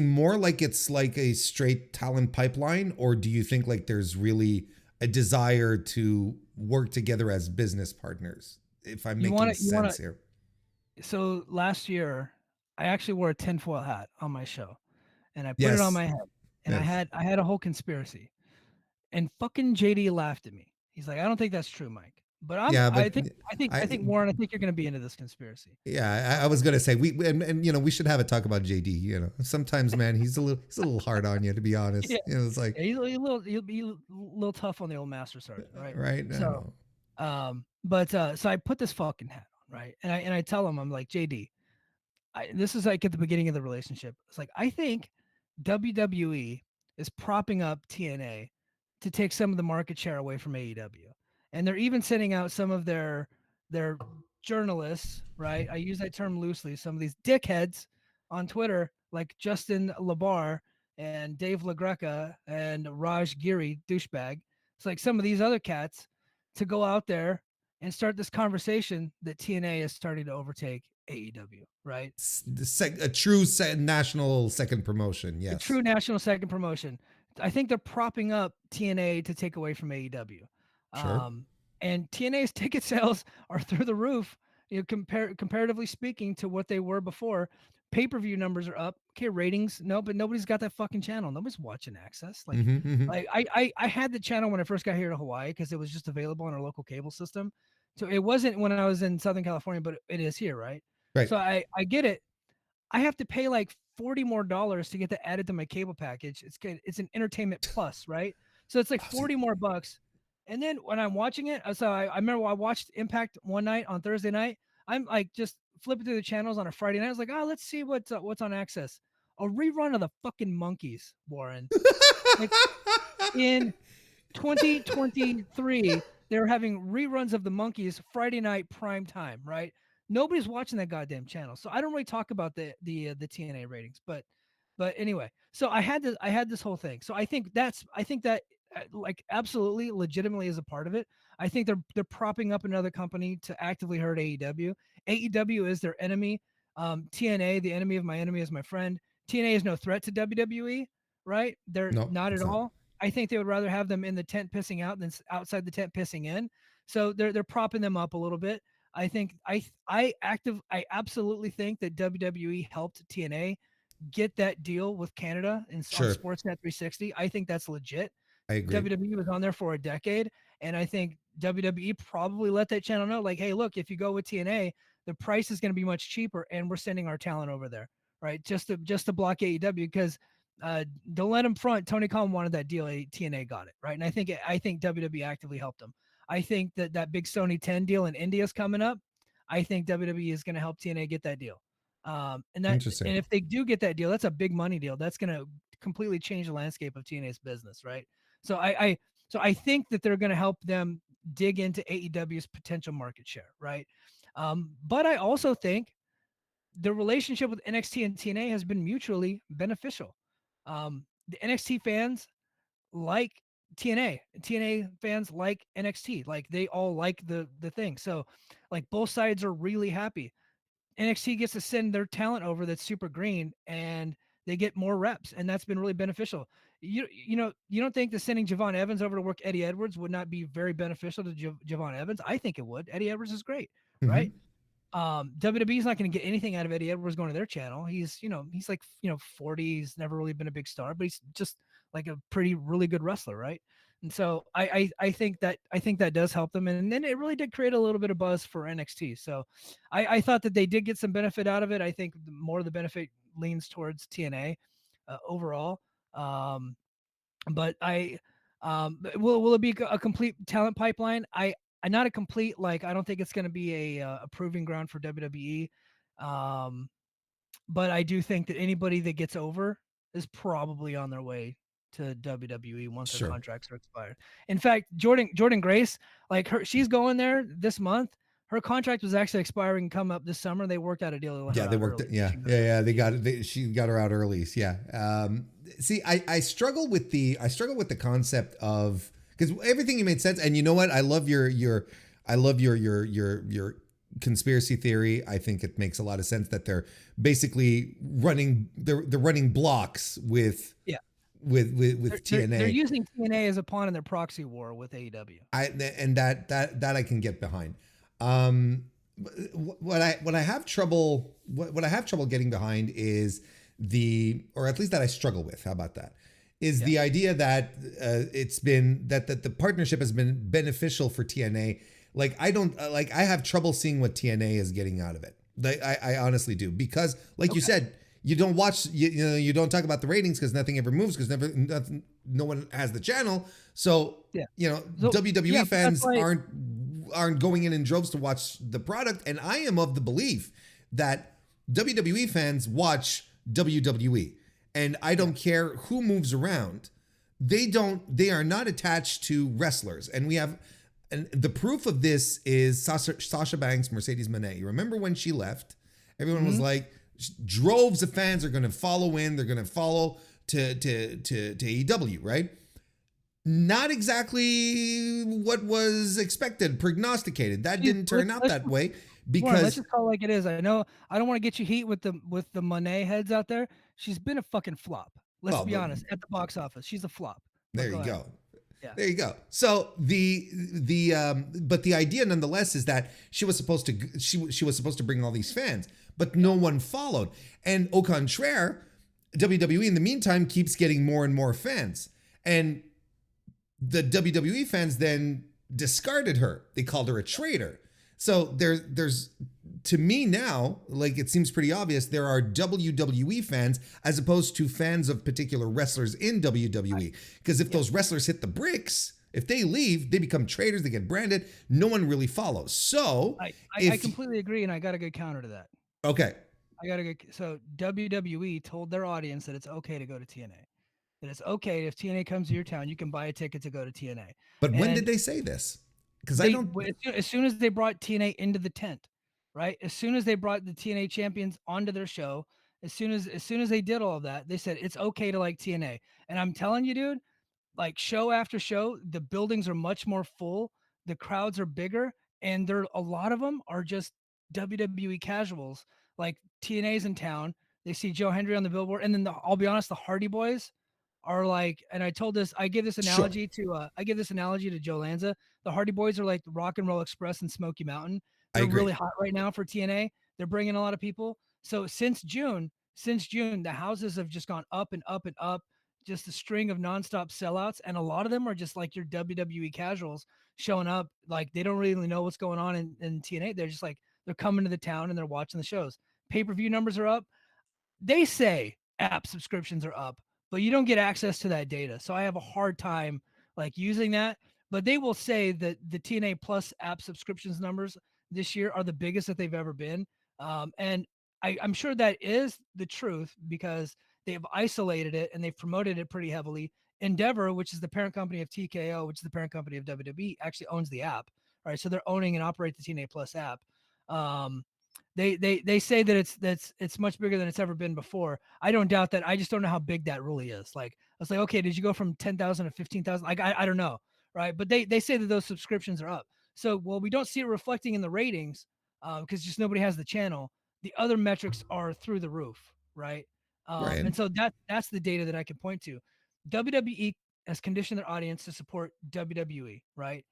more like it's like a straight talent pipeline, or do you think like there's really a desire to work together as business partners? If I'm making sense here. So last year, I actually wore a tinfoil hat on my show, and I put it on Yes. my head, and Yes. I had a whole conspiracy, and fucking JD laughed at me. He's like, I don't think that's true, Mike. But Yeah, I but think Warren, I think you're gonna be into this conspiracy. yeah, I was gonna say and we should have a talk about JD. Sometimes, man, he's a little hard on you, to be honest. Yeah, It's like, yeah, he'll be a little tough on the old master sergeant, right? right? So, so I put this fucking hat on, right? And I tell him, I'm like, JD, this is like at the beginning of the relationship. It's like I think WWE is propping up TNA to take some of the market share away from AEW, and they're even sending out some of their journalists, right? I use that term loosely. Some of these dickheads on Twitter, like Justin LaBar and Dave LaGreca and Raj Giri, douchebag. It's like some of these other cats to go out there and start this conversation that TNA is starting to overtake AEW, right? A true national second promotion. A Yes. true national second promotion. I think they're propping up TNA to take away from AEW. Sure. And TNA's ticket sales are through the roof, comparatively speaking to what they were before. Pay-per-view numbers are up. Okay, ratings, no, but nobody's got that fucking channel. Nobody's watching Access. Like I had the channel when I first got here to Hawaii because it was just available on our local cable system. So it wasn't when I was in Southern California, but it is here, right? Right. So I get it. I have to pay like $40 more to get that added to my cable package. It's an entertainment plus, right? So it's like 40 more bucks. And then when I'm watching it, so I remember I watched Impact one night on Thursday night. I'm like just flipping through the channels on a Friday night. I was like, oh, let's see what's on Access. A rerun of the fucking Monkeys, Warren. Like in 2023, they were having reruns of the Monkeys Friday night prime time, right? Nobody's watching that goddamn channel. So I don't really talk about the TNA ratings, but anyway, so I had this whole thing. So I think that like absolutely legitimately is a part of it. I think they're propping up another company to actively hurt AEW. AEW is their enemy. TNA, the enemy of my enemy is my friend. TNA is no threat to WWE, right? They're No, not at it's not. all. I think they would rather have them in the tent pissing out than outside the tent pissing in. So they're propping them up a little bit. I think I absolutely think that WWE helped TNA get that deal with Canada and on Sure. Sportsnet 360. I think that's legit. I agree. WWE was on there for a decade, and I think WWE probably let that channel know, like, hey, look, if you go with TNA, the price is going to be much cheaper, and we're sending our talent over there, right? Just to block AEW because don't let them front. Tony Khan wanted that deal. TNA got it, right? And I think WWE actively helped them. I think that big Sony 10 deal in India is coming up. I think WWE is going to help TNA get that deal. And Interesting. if they do get that deal, that's a big money deal. That's going to completely change the landscape of TNA's business, right? So I think that they're going to help them dig into AEW's potential market share, right? But I also think the relationship with NXT and TNA has been mutually beneficial. The NXT fans like TNA. TNA fans like NXT. Like they all like the thing. So like both sides are really happy. NXT gets to send their talent over that's super green and they get more reps and that's been really beneficial. You don't think that sending Javon Evans over to work Eddie Edwards would not be very beneficial to Javon Evans? I think it would. Eddie Edwards is great, right? Hmm. WWE is not going to get anything out of Eddie Edwards going to their channel. He's like 40. He's never really been a big star, but he's just like a pretty really good wrestler, right? And so I think that does help them, and then it really did create a little bit of buzz for NXT. So I thought that they did get some benefit out of it. I think more of the benefit leans towards TNA overall. Um, but will it be a complete talent pipeline? I not a complete like I don't think it's going to be a proving ground for WWE. Um, but I do think that anybody that gets over is probably on their way to WWE once their Sure. contracts are expired. In fact, Jordan Grace, like she's going there this month. Her contract was actually expiring come up this summer. They worked out a deal to let Yeah, her they out worked early. it. Yeah, She can go yeah, there. yeah. They got it. She got her out early. Yeah. See, I struggle with the concept of, because everything you made sense, and you know what? I love your conspiracy theory. I think it makes a lot of sense that they're basically they're running blocks with Yeah, they're TNA. using TNA as a pawn in their proxy war with AEW. And that I can get behind. Um, what I have trouble what I have trouble getting behind is or at least that I struggle with. How about that? Is Yeah. the idea that it's been that the partnership has been beneficial for TNA. Like I don't like I have trouble seeing what TNA is getting out of it. Like I honestly do, because like you Okay. said, you don't watch you don't talk about the ratings because nothing ever moves, because no one has the channel. So Yeah. So yeah, WWE but that's fans why. aren't going in droves to watch the product, and I am of the belief that WWE fans watch WWE, and I Yeah. don't care who moves around. They are not attached to wrestlers, and we have. And the proof of this is Sasha Banks, Mercedes Moné. You remember when she left? Everyone was Mhm. like, droves of fans are going to follow in. They're going to follow to AEW, right? Not exactly what was expected, prognosticated. That Geez, didn't turn out let's that way Warren, let's because, just call it like it is. I know I don't want to get you heat with the Monet heads out there. She's been a fucking flop. Let's well, be honest. At the box office, she's a flop. But there go you ahead. go. Yeah. There you go. So but the idea nonetheless is that she was supposed to bring all these fans, but no one followed. And au contraire, WWE in the meantime keeps getting more and more fans. And the WWE fans then discarded her. They called her a traitor. So there's to me now, like it seems pretty obvious, there are WWE fans as opposed to fans of particular wrestlers in WWE. Because if Yeah. those wrestlers hit the bricks, if they leave, they become traitors, they get branded, no one really follows. So I if completely agree, and I got a good counter to that. okay, I got a good so WWE told their audience that it's okay to go to TNA. That it's okay if TNA comes to your town, you can buy a ticket to go to TNA. but when did And they say this? Because I they don't. as soon as they brought TNA into the tent, right? As soon as they brought the TNA champions onto their show, as soon as they did all of that, they said it's okay to like TNA. And I'm telling you, dude, like show after show, the buildings are much more full, the crowds are bigger, and there a lot of them are just WWE casuals. Like TNA's in town, they see Joe Hendry on the billboard, and then I'll be honest, the Hardy Boys are like, and I give this Sure, analogy to Joe Lanza. The Hardy Boys are like the Rock and Roll Express and Smoky Mountain. I They're agree. really hot right now for TNA. They're bringing a lot of people. So since June, the houses have just gone up and up and up. just a string of nonstop sellouts, and a lot of them are just like your WWE casuals showing up. Like they don't really know what's going on in TNA. They're just like they're coming to the town and they're watching the shows. Pay-per-view numbers are up. They say app subscriptions are up, but you don't get access to that data. So I have a hard time like using that. But they will say that the TNA Plus app subscriptions numbers this year are the biggest that they've ever been. And I'm sure that is the truth because they've isolated it and they've promoted it pretty heavily. Endeavor, which is the parent company of TKO, which is the parent company of WWE, actually owns the app. Right. So they're owning and operate the TNA Plus app. Um, they say that it's much bigger than it's ever been before. I don't doubt that. I just don't know how big that really is. Like I was like, okay, did you go from 10,000 to 15,000? Like I don't know, right? But they say that those subscriptions are up. So well, we don't see it reflecting in the ratings because just nobody has the channel. The other metrics are through the roof, right? Right. And so that's the data that I can point to. WWE has conditioned their audience to support WWE, right?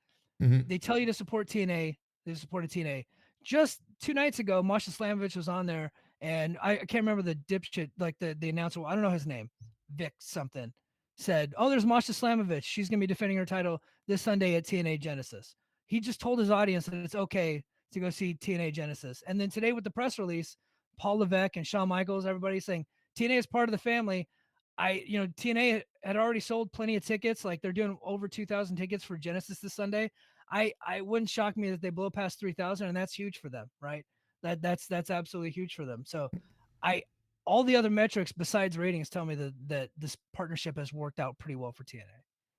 Mm-hmm. They tell you to support TNA. They supported TNA. Just 2 nights ago, Masha Slamovich was on there, and I can't remember the dipshit, like the announcer. I don't know his name, Vic something. Said, "Oh, there's Masha Slamovich. She's gonna be defending her title this Sunday at TNA Genesis." He just told his audience that it's okay to go see TNA Genesis. And then today with the press release, Paul Levesque and Shawn Michaels, everybody saying TNA is part of the family. TNA had already sold plenty of tickets. Like they're doing over 2,000 tickets for Genesis this Sunday. I wouldn't shock me that they blow past 3,000, and that's huge for them, right? That's absolutely huge for them. So I all the other metrics besides ratings tell me that this partnership has worked out pretty well for TNA.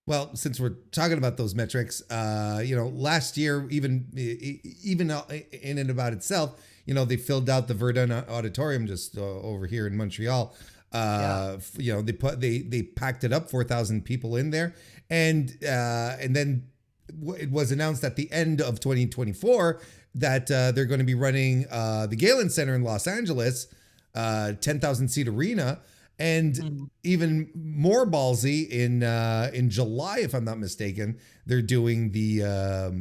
Well, since we're talking about those metrics, last year, even in and about itself, they filled out the Verdun Auditorium just over here in Montreal. Yeah. They packed it up, 4,000 people in there, and then it was announced at the end of 2024 that they're going to be running the Galen Center in Los Angeles, 10,000 seat arena, and Mhm. even more ballsy in July, if I'm not mistaken, they're doing the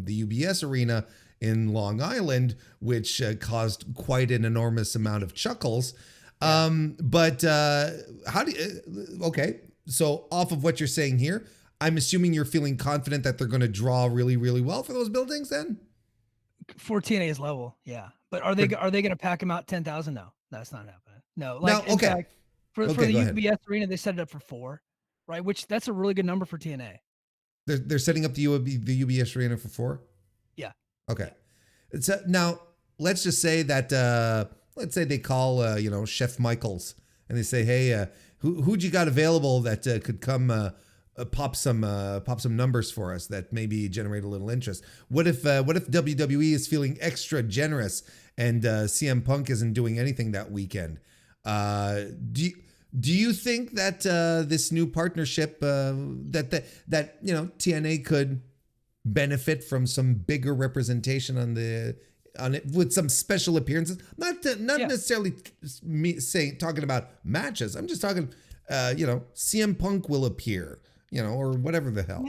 UBS Arena in Long Island, which caused quite an enormous amount of chuckles. Yeah. But how do you, okay? So off of what you're saying here, I'm assuming you're feeling confident that they're going to draw really, really well for those buildings. Then For TNA's level, yeah. But for, are they going to pack them out 10,000? No, that's not happening. No, now, like in okay, fact, for okay, the go ahead. UBS arena, they set it up for 4, right? Which that's a really good number for TNA. They're setting up the UBS Arena for 4. Yeah. Okay. Yeah. So now let's just say that let's say they call Chef Michaels and they say, hey, who'd you got available that could come pop some numbers for us that maybe generate a little interest? What if WWE is feeling extra generous and CM Punk isn't doing anything that weekend? Do you, do you think that this new partnership that TNA could benefit from some bigger representation on it with some special appearances? Not Yeah. necessarily me saying talking about matches. I'm just talking, CM Punk will appear, or whatever the hell,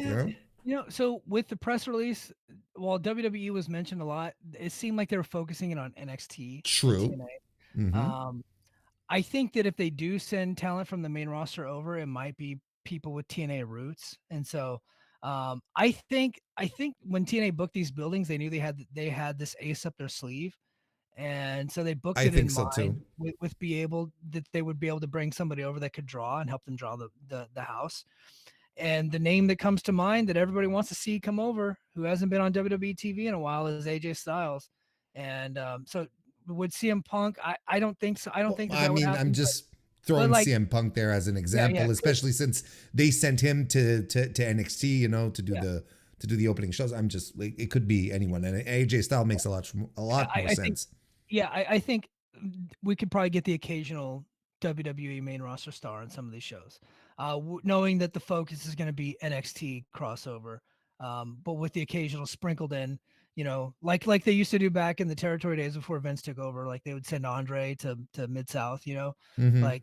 Yeah. So with the press release, while WWE was mentioned a lot, it seemed like they were focusing it on NXT and True. TNA. Mm-hmm. I think that if they do send talent from the main roster over, it might be people with TNA roots. And so I think when TNA booked these buildings, they knew they had this ace up their sleeve. And so they booked I it think in so too. mind with be able that they would be able to bring somebody over that could draw and help them draw the house. And the name that comes to mind that everybody wants to see come over, who hasn't been on WWE TV in a while, is AJ Styles. And so would CM Punk? I don't think so. I don't Well, think that I that would mean, I'm happen. just But throwing like, CM Punk there as an yeah, example, especially since they sent him to NXT, to yeah. do the opening shows. I'm just like, it could be anyone, and AJ Styles makes a lot more I think, sense. yeah, I think we could probably get the occasional WWE main roster star on some of these shows, knowing that the focus is going to be NXT crossover, but with the occasional sprinkled in, like they used to do back in the territory days before Vince took over. Like they would send Andre to Mid South, Mm-hmm. like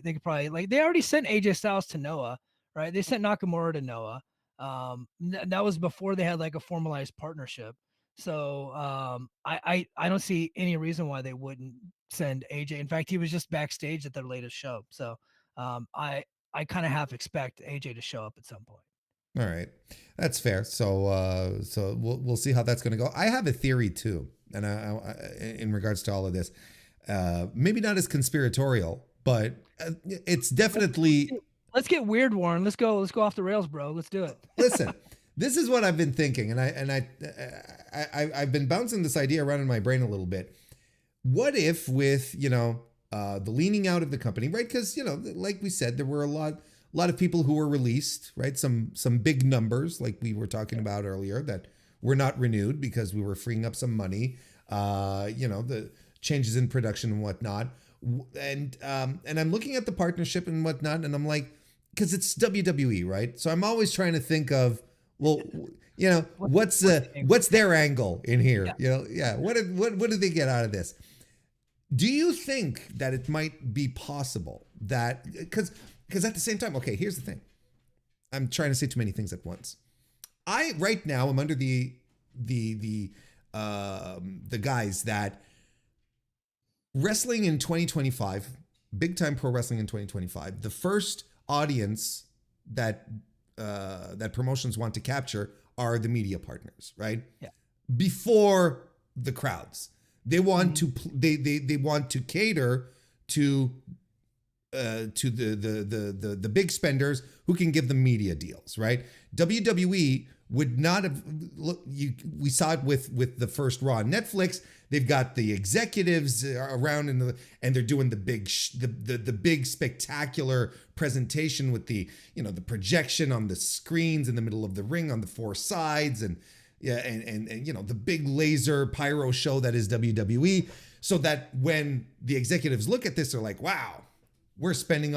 they could probably like they already sent AJ Styles to Noah, right? They sent Nakamura to Noah. That was before they had like a formalized partnership. So I don't see any reason why they wouldn't send AJ. In fact, he was just backstage at their latest show. So I I kind of half expect AJ to show up at some point. All right, that's fair. So we'll see how that's going to go. I have a theory too, and in regards to all of this, maybe not as conspiratorial, but it's definitely. Let's get weird, Warren. Let's go off the rails, bro. Let's do it. Listen, this is what I've been thinking, and I've been bouncing this idea around in my brain a little bit. What if, with the leaning out of the company, right? Because like we said, there were a lot of people who were released, right? Some big numbers, like we were talking about earlier, that were not renewed because we were freeing up some money. The changes in production and whatnot, and I'm looking at the partnership and whatnot, and I'm like, because it's WWE, right? So I'm always trying to think of, well, what's their angle in here? Yeah. What do they get out of this? Do you think that it might be possible that, because at the same time, okay, here's the thing. I'm trying to say too many things at once. Right now I'm under the guise that wrestling in 2025, big time pro wrestling in 2025, the first audience that promotions want to capture are the media partners, right? Yeah. Before the crowds, they want to they want to cater to the big spenders who can give them media deals, right? WWE would not have. We saw it with the first Raw. Netflix, they've got the executives around and they're doing the big spectacular presentation with the projection on the screens in the middle of the ring on the four sides, and the big laser pyro show that is WWE, so that when the executives look at this, they're like, wow, we're spending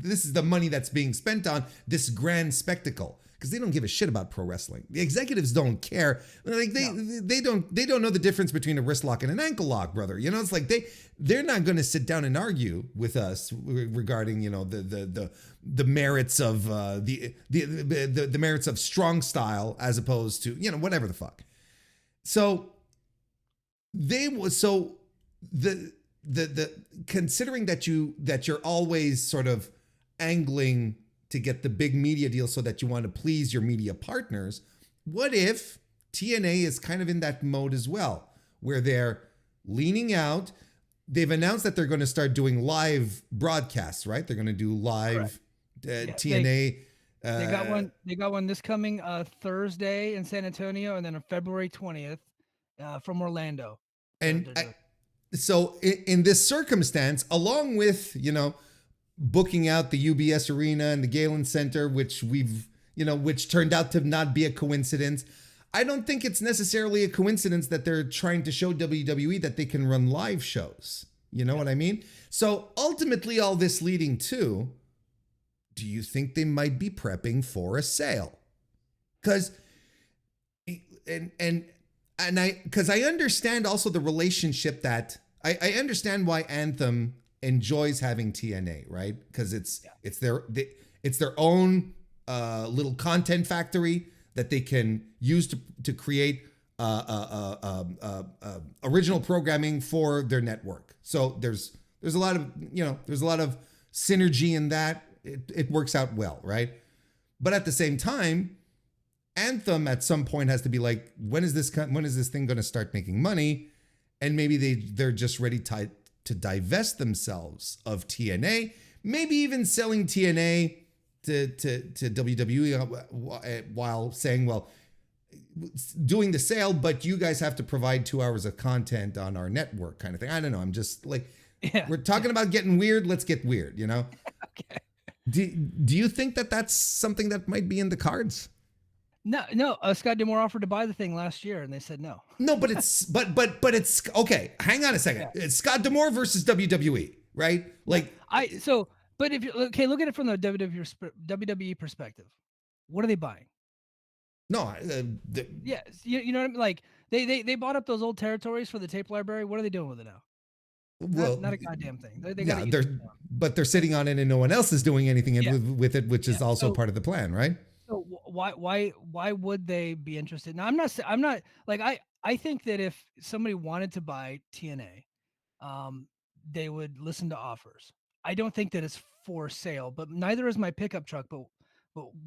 this is the money that's being spent on this grand spectacle. Because they don't give a shit about pro wrestling. The executives don't care. Like they don't know the difference between a wrist lock and an ankle lock, brother. It's like they're not going to sit down and argue with us regarding the merits of the merits of strong style as opposed to whatever the fuck. So the considering that you're always sort of angling to get the big media deal so that you want to please your media partners, what if TNA is kind of in that mode as well, where they're leaning out? They've announced that they're going to start doing live broadcasts, right? They're going to do live TNA. They got one this coming Thursday in San Antonio, and then on February 20th from Orlando. And so in this circumstance, along with booking out the UBS Arena and the Galen Center, which which turned out to not be a coincidence. I don't think it's necessarily a coincidence that they're trying to show WWE that they can run live shows. You know what I mean? So ultimately, all this leading to, do you think they might be prepping for a sale? Because I understand also the relationship that I understand why Anthem enjoys having TNA, right? Because it's their own little content factory that they can use to create original programming for their network. So there's a lot of synergy in that. It works out well, right? But at the same time, Anthem at some point has to be like, when is this thing going to start making money? And maybe they're just ready to divest themselves of TNA, maybe even selling TNA to WWE while saying, well, doing the sale, but you guys have to provide 2 hours of content on our network, kind of thing. I don't know. I'm just like, we're talking about getting weird. Let's get weird, Okay. Do you think that that's something that might be in the cards? No. Scott D'Amore offered to buy the thing last year, and they said no. No, but it's it's okay. Hang on a second. Yeah. It's Scott D'Amore versus WWE, right? Like but if you look at it from the WWE perspective, what are they buying? No, yes, you know what I mean. Like they bought up those old territories for the tape library. What are they doing with it now? Well, not a goddamn thing. They're sitting on it, and no one else is doing anything with it, which is also part of the plan, right? So why would they be interested? Now I'm not like I think that if somebody wanted to buy TNA, they would listen to offers. I don't think that it's for sale, but neither is my pickup truck. But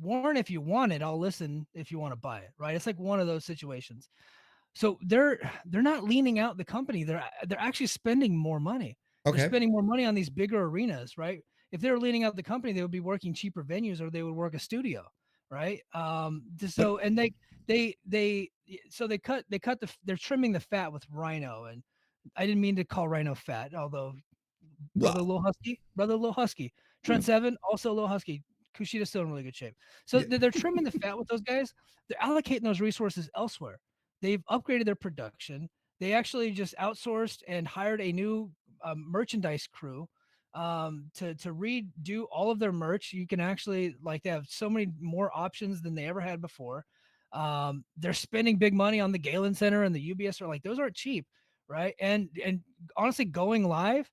Warren, if you want it, I'll listen if you want to buy it. Right? It's like one of those situations. So they're not leaning out the company. They're actually spending more money. They're Okay. spending more money on these bigger arenas, right? If they were leaning out the company, they would be working cheaper venues or they would work a studio, right? But So and they so they're trimming the fat with Rhino, and I didn't mean to call Rhino fat, although well, Brother Lil Husky, Trent Seven, also Lil Husky. Kushida's still in really good shape. So yeah, they're trimming the fat with those guys. They're allocating those resources elsewhere. They've upgraded their production. They actually just outsourced and hired a new merchandise crew to redo all of their merch. You can actually like they have so many more options than they ever had before. They're spending big money on the Galen Center and the UBS are like those aren't cheap, right? And honestly, going live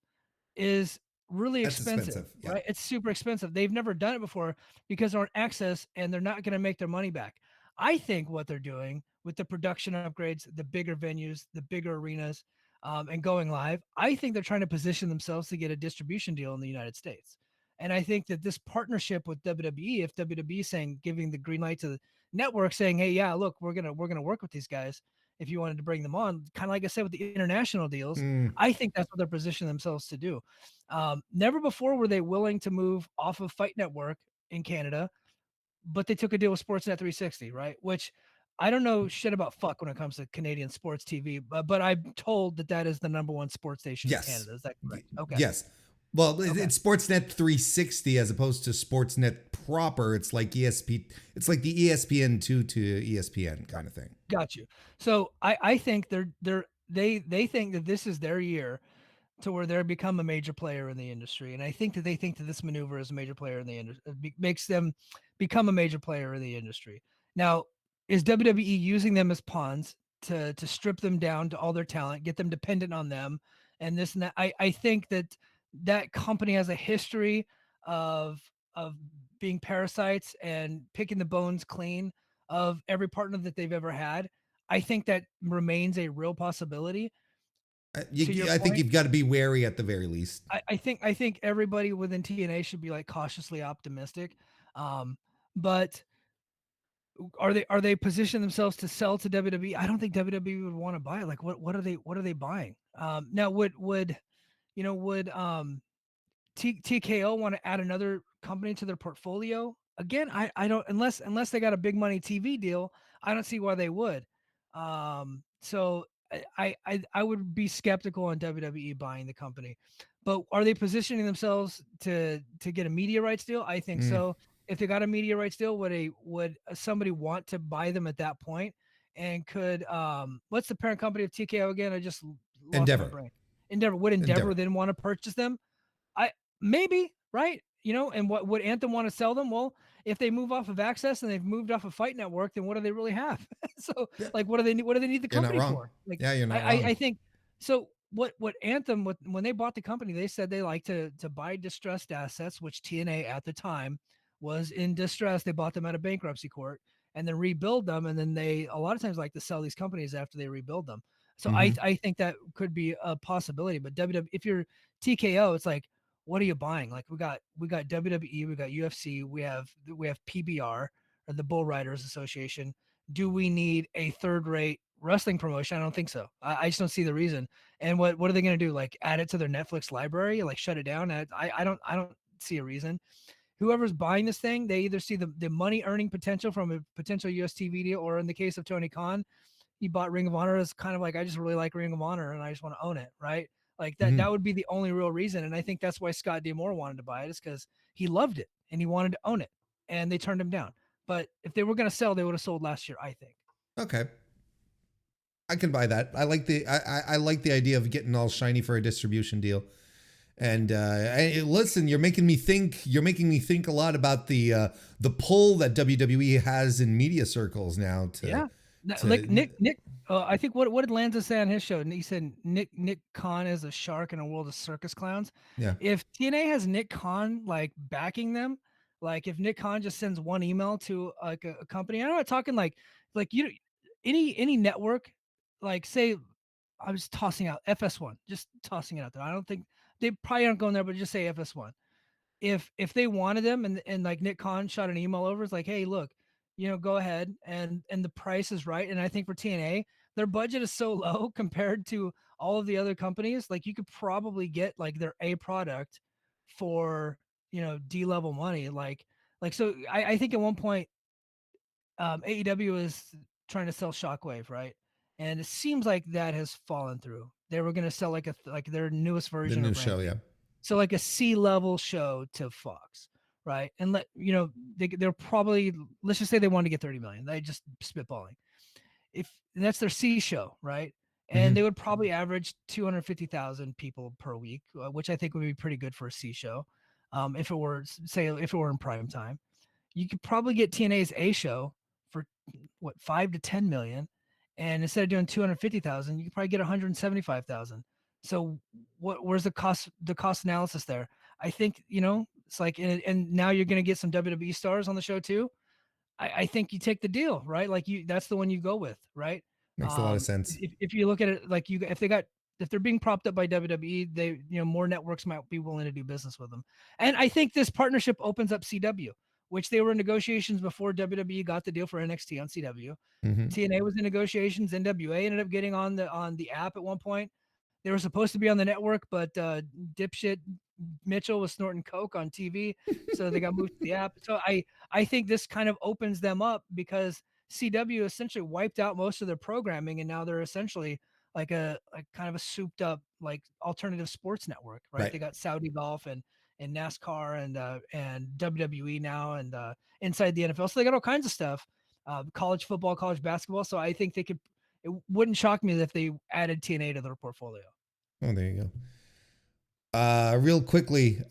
is really that's expensive, expensive. Yeah. right? It's super expensive. They've never done it before because they're on access and they're not going to make their money back. I think what they're doing with the production upgrades, the bigger venues, the bigger arenas, and going live, I think they're trying to position themselves to get a distribution deal in the United States. And I think that this partnership with WWE, if WWE is saying giving the green light to the network, saying, "Hey, yeah, look, we're gonna work with these guys," if you wanted to bring them on, kind of like I said with the international deals, Mm, I think that's what they're positioning themselves to do. Never before were they willing to move off of Fight Network in Canada, but they took a deal with Sportsnet 360, right? Which I don't know shit about fuck when it comes to Canadian sports TV, but I'm told that that is the number one sports station in yes. Canada. Is that correct? Okay. Yes. Well, Okay. it's Sportsnet 360 as opposed to Sportsnet proper. It's like ESP. It's like the ESPN2 to ESPN kind of thing. Got you. So I think they think that this is their year to where they're become a major player in the industry. And I think that they think that this maneuver is a major player in the industry, makes them become a major player in the industry. Now, is WWE using them as pawns to strip them down to all their talent, get them dependent on them, and this and that? I think that that company has a history of being parasites and picking the bones clean of every partner that they've ever had. I think that remains a real possibility. To your I think point, you've got to be wary at the very least. I think everybody within TNA should be like cautiously optimistic. But are they positioning themselves to sell to WWE? I don't think WWE would want to buy it. Like what are they buying? Now would you know would TKO want to add another company to their portfolio? Again, I don't unless they got a big money TV deal, I don't see why they would. So I would be skeptical on WWE buying the company. But are they positioning themselves to get a media rights deal? I think Mm, so. If they got a media rights deal, would somebody want to buy them at that point? And could what's the parent company of TKO again? I just lost my Endeavor. brain. Endeavor. Would Endeavor Endeavor. then want to purchase them? I maybe, right? And what would Anthem want to sell them? Well, if they move off of Access and they've moved off of Fight Network, then what do they really have? So, Yeah, like, what do they need? What do they need the you're not company wrong. for? Like, Yeah, you're I not I, wrong. I think so. What Anthem when they bought the company, they said they like to buy distressed assets, which TNA at the time was in distress. They bought them out of bankruptcy court and then rebuild them, and then they a lot of times like to sell these companies after they rebuild them. So I Hmm. I think that could be a possibility. But WWE, if you're TKO, it's like what are you buying? Like we got WWE, we got UFC, we have PBR or the Bull Riders Association. Do we need a third rate wrestling promotion? I don't think so. I just don't see the reason. And what are they going to do? Like add it to their Netflix library? Like shut it down? I don't see a reason. Whoever's buying this thing, they either see the money earning potential from a potential US TV deal, or in the case of Tony Khan, he bought Ring of Honor as kind of like I just really like Ring of Honor and I just want to own it, right? Like that Hmm. would be the only real reason. And I think that's why Scott D'Amore wanted to buy it is because he loved it and he wanted to own it. And they turned him down. But if they were going to sell, they would have sold last year, I think. Okay. I can buy that. I like the idea of getting all shiny for a distribution deal. And listen, you're making me think. You're making me think a lot about the pull that WWE has in media circles now. Yeah. Like To Nick, I think what did Lanza say on his show? And he said Nick Khan is a shark in a world of circus clowns. yeah. If TNA has Nick Khan like backing them, like if Nick Khan just sends one email to like a company, I'm not talking like you any network, like say I was tossing out FS1, just tossing it out there. I don't think they probably aren't going there, but just say FS1. If they wanted them and like Nick Khan shot an email over, it's like, hey, look, go ahead and the price is right. And I think for TNA, their budget is so low compared to all of the other companies. Like you could probably get like their A product for D level money. Like so I think at one point AEW is trying to sell Shockwave, right? And it seems like that has fallen through. They were going to sell like their newest The version new of show, Rampage. yeah. So like a C level show to Fox, right? And they're probably, let's just say they wanted to get 30 million. They just spitballing. If that's their C show, right? And they Mm-hmm. would probably average 250,000 people per week, which I think would be pretty good for a C show. If it were in prime time, you could probably get TNA's A show for what 5 to 10 million, and instead of doing 250,000, you could probably get 175,000. So where's the cost analysis there? I think it's like, and now you're going to get some WWE stars on the show too. I think you take the deal, right? Like that's the one you go with, right? Makes a lot of sense. If you look at it like if they're being propped up by WWE, they more networks might be willing to do business with them. And I think this partnership opens up CW, which they were in negotiations before WWE got the deal for NXT on CW. Mm-hmm. TNA was in negotiations. NWA ended up getting on the app at one point. They were supposed to be on the network, but dipshit Mitchell was snorting coke on TV, so they got moved to the app. So I think this kind of opens them up because CW essentially wiped out most of their programming, and now they're essentially like kind of a souped up like alternative sports network, right? Right. They got Saudi golf and NASCAR and WWE now and inside the NFL, so they got all kinds of stuff, college football, college basketball. So I think they could. It wouldn't shock me if they added TNA to their portfolio. Oh, there you go. Real quickly,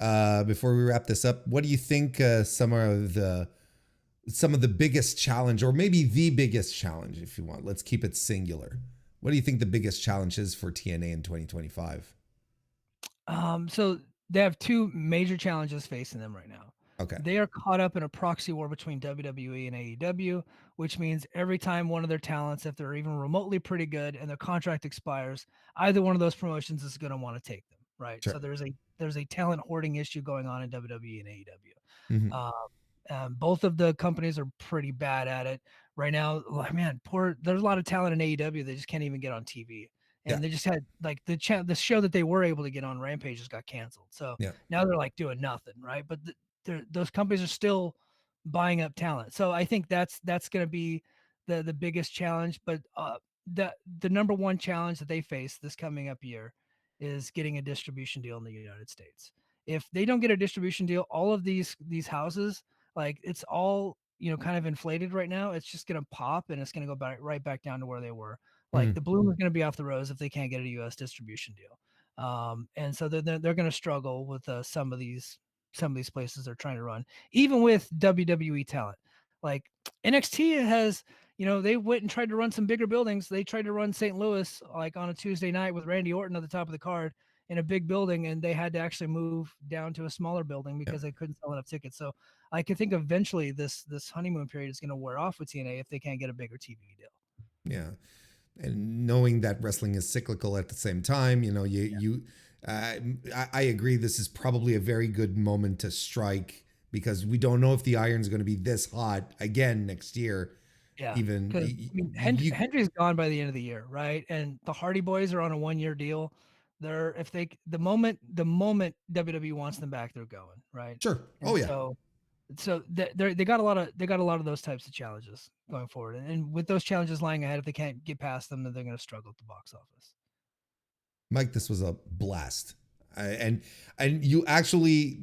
before we wrap this up, what do you think some of the biggest challenge, or maybe the biggest challenge, if you want? Let's keep it singular. What do you think the biggest challenge is for TNA in 2025? So they have two major challenges facing them right now. Okay. They are caught up in a proxy war between WWE and AEW, which means every time one of their talents, if they're even remotely pretty good and their contract expires, either one of those promotions is going to want to take them, right? Sure. So there's a talent hoarding issue going on in WWE and AEW. Both of the companies are pretty bad at it right now. Man, there's a lot of talent in AEW. They just can't even get on TV. And they just had like the show that they were able to get on Rampage just got canceled. So now they're like doing nothing, right? But those companies are still buying up talent. So I think that's going to be the biggest challenge. But the number one challenge that they face this coming up year is getting a distribution deal in the United States. If they don't get a distribution deal, all of these houses, like it's all kind of inflated right now. It's just going to pop and it's going to go right back down to where they were. Like the bloom is going to be off the rose if they can't get a U.S. distribution deal. And so they're going to struggle with some of these places they're trying to run, even with WWE talent. Like NXT has, they went and tried to run some bigger buildings. They tried to run St. Louis like on a Tuesday night with Randy Orton at the top of the card in a big building, and they had to actually move down to a smaller building because they couldn't sell enough tickets. So I could think eventually this honeymoon period is going to wear off with TNA if they can't get a bigger TV deal. Yeah. And knowing that wrestling is cyclical at the same time, I agree. This is probably a very good moment to strike because we don't know if the iron's going to be this hot again next year. Yeah. Even Hendry's gone by the end of the year, right? And the Hardy Boys are on a 1-year deal. The moment WWE wants them back, they're going, right? Sure. And so they got a lot of those types of challenges going forward, and with those challenges lying ahead, if they can't get past them, then they're going to struggle at the box office. Mike, this was a blast, and you actually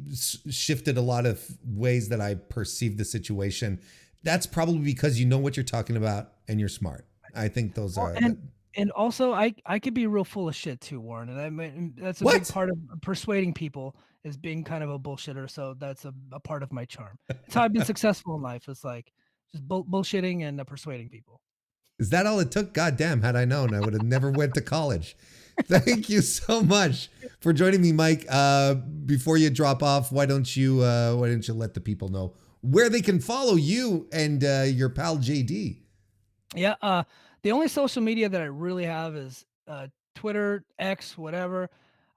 shifted a lot of ways that I perceive the situation. That's probably because you know what you're talking about and you're smart. I think those are. And also, I could be real full of shit too, Warren. And I mean, that's a big part of persuading people is being kind of a bullshitter. So that's a part of my charm. It's how I've been successful in life. It's like just bullshitting and persuading people. Is that all it took? God damn, had I known, I would have never went to college. Thank you so much for joining me, Mike. Before you drop off, why don't you let the people know where they can follow you and your pal JD? Yeah. The only social media that I really have is Twitter, X, whatever.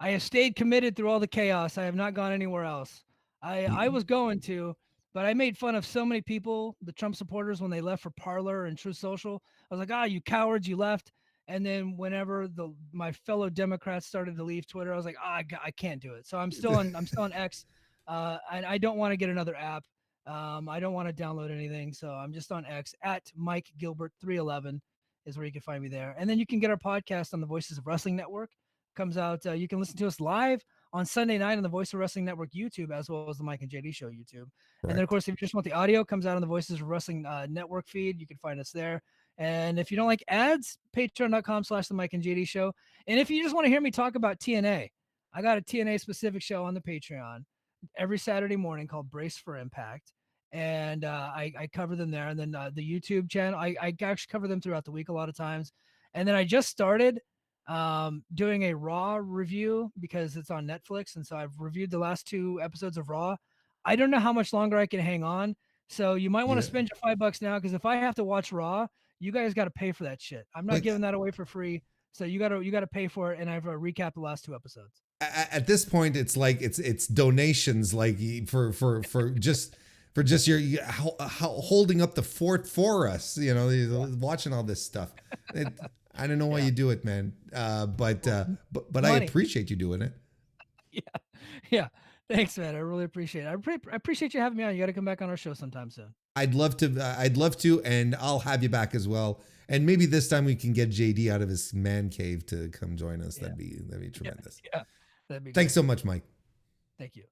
I have stayed committed through all the chaos. I have not gone anywhere else. I was going to, but I made fun of so many people, the Trump supporters, when they left for Parler and Truth Social. I was like, ah, you cowards, you left. And then whenever my fellow Democrats started to leave Twitter, I was like, I can't do it. So I'm still on X, and I don't want to get another app. I don't want to download anything, so I'm just on X at Mike Gilbert 311 is where you can find me there. And then you can get our podcast on the Voices of Wrestling Network. Comes out. You can listen to us live on Sunday night on the Voice of Wrestling Network YouTube, as well as the Mike and JD Show YouTube. Correct. And then, of course, if you just want the audio, comes out on the Voices of Wrestling Network feed. You can find us there. And if you don't like ads, patreon.com/the Mike and JD Show. And if you just want to hear me talk about TNA, I got a TNA specific show on the Patreon every Saturday morning called Brace for Impact. And I cover them there. And then the YouTube channel, I actually cover them throughout the week a lot of times. And then I just started doing a Raw review because it's on Netflix. And so I've reviewed the last 2 episodes of Raw. I don't know how much longer I can hang on. So you might want to spend your $5 now, because if I have to watch Raw, you guys got to pay for that shit. I'm not giving that away for free. So you got to pay for it. And I've recapped the last 2 episodes. At this point, it's like it's donations, like for just your holding up the fort for us, watching all this stuff. I don't know why you do it, man. But I appreciate you doing it. Yeah. Thanks, man. I really appreciate it. I appreciate you having me on. You got to come back on our show sometime soon. I'd love to, and I'll have you back as well. And maybe this time we can get JD out of his man cave to come join us. That'd be tremendous. Yeah. That'd be Thanks great. so much, Mike. Thank you.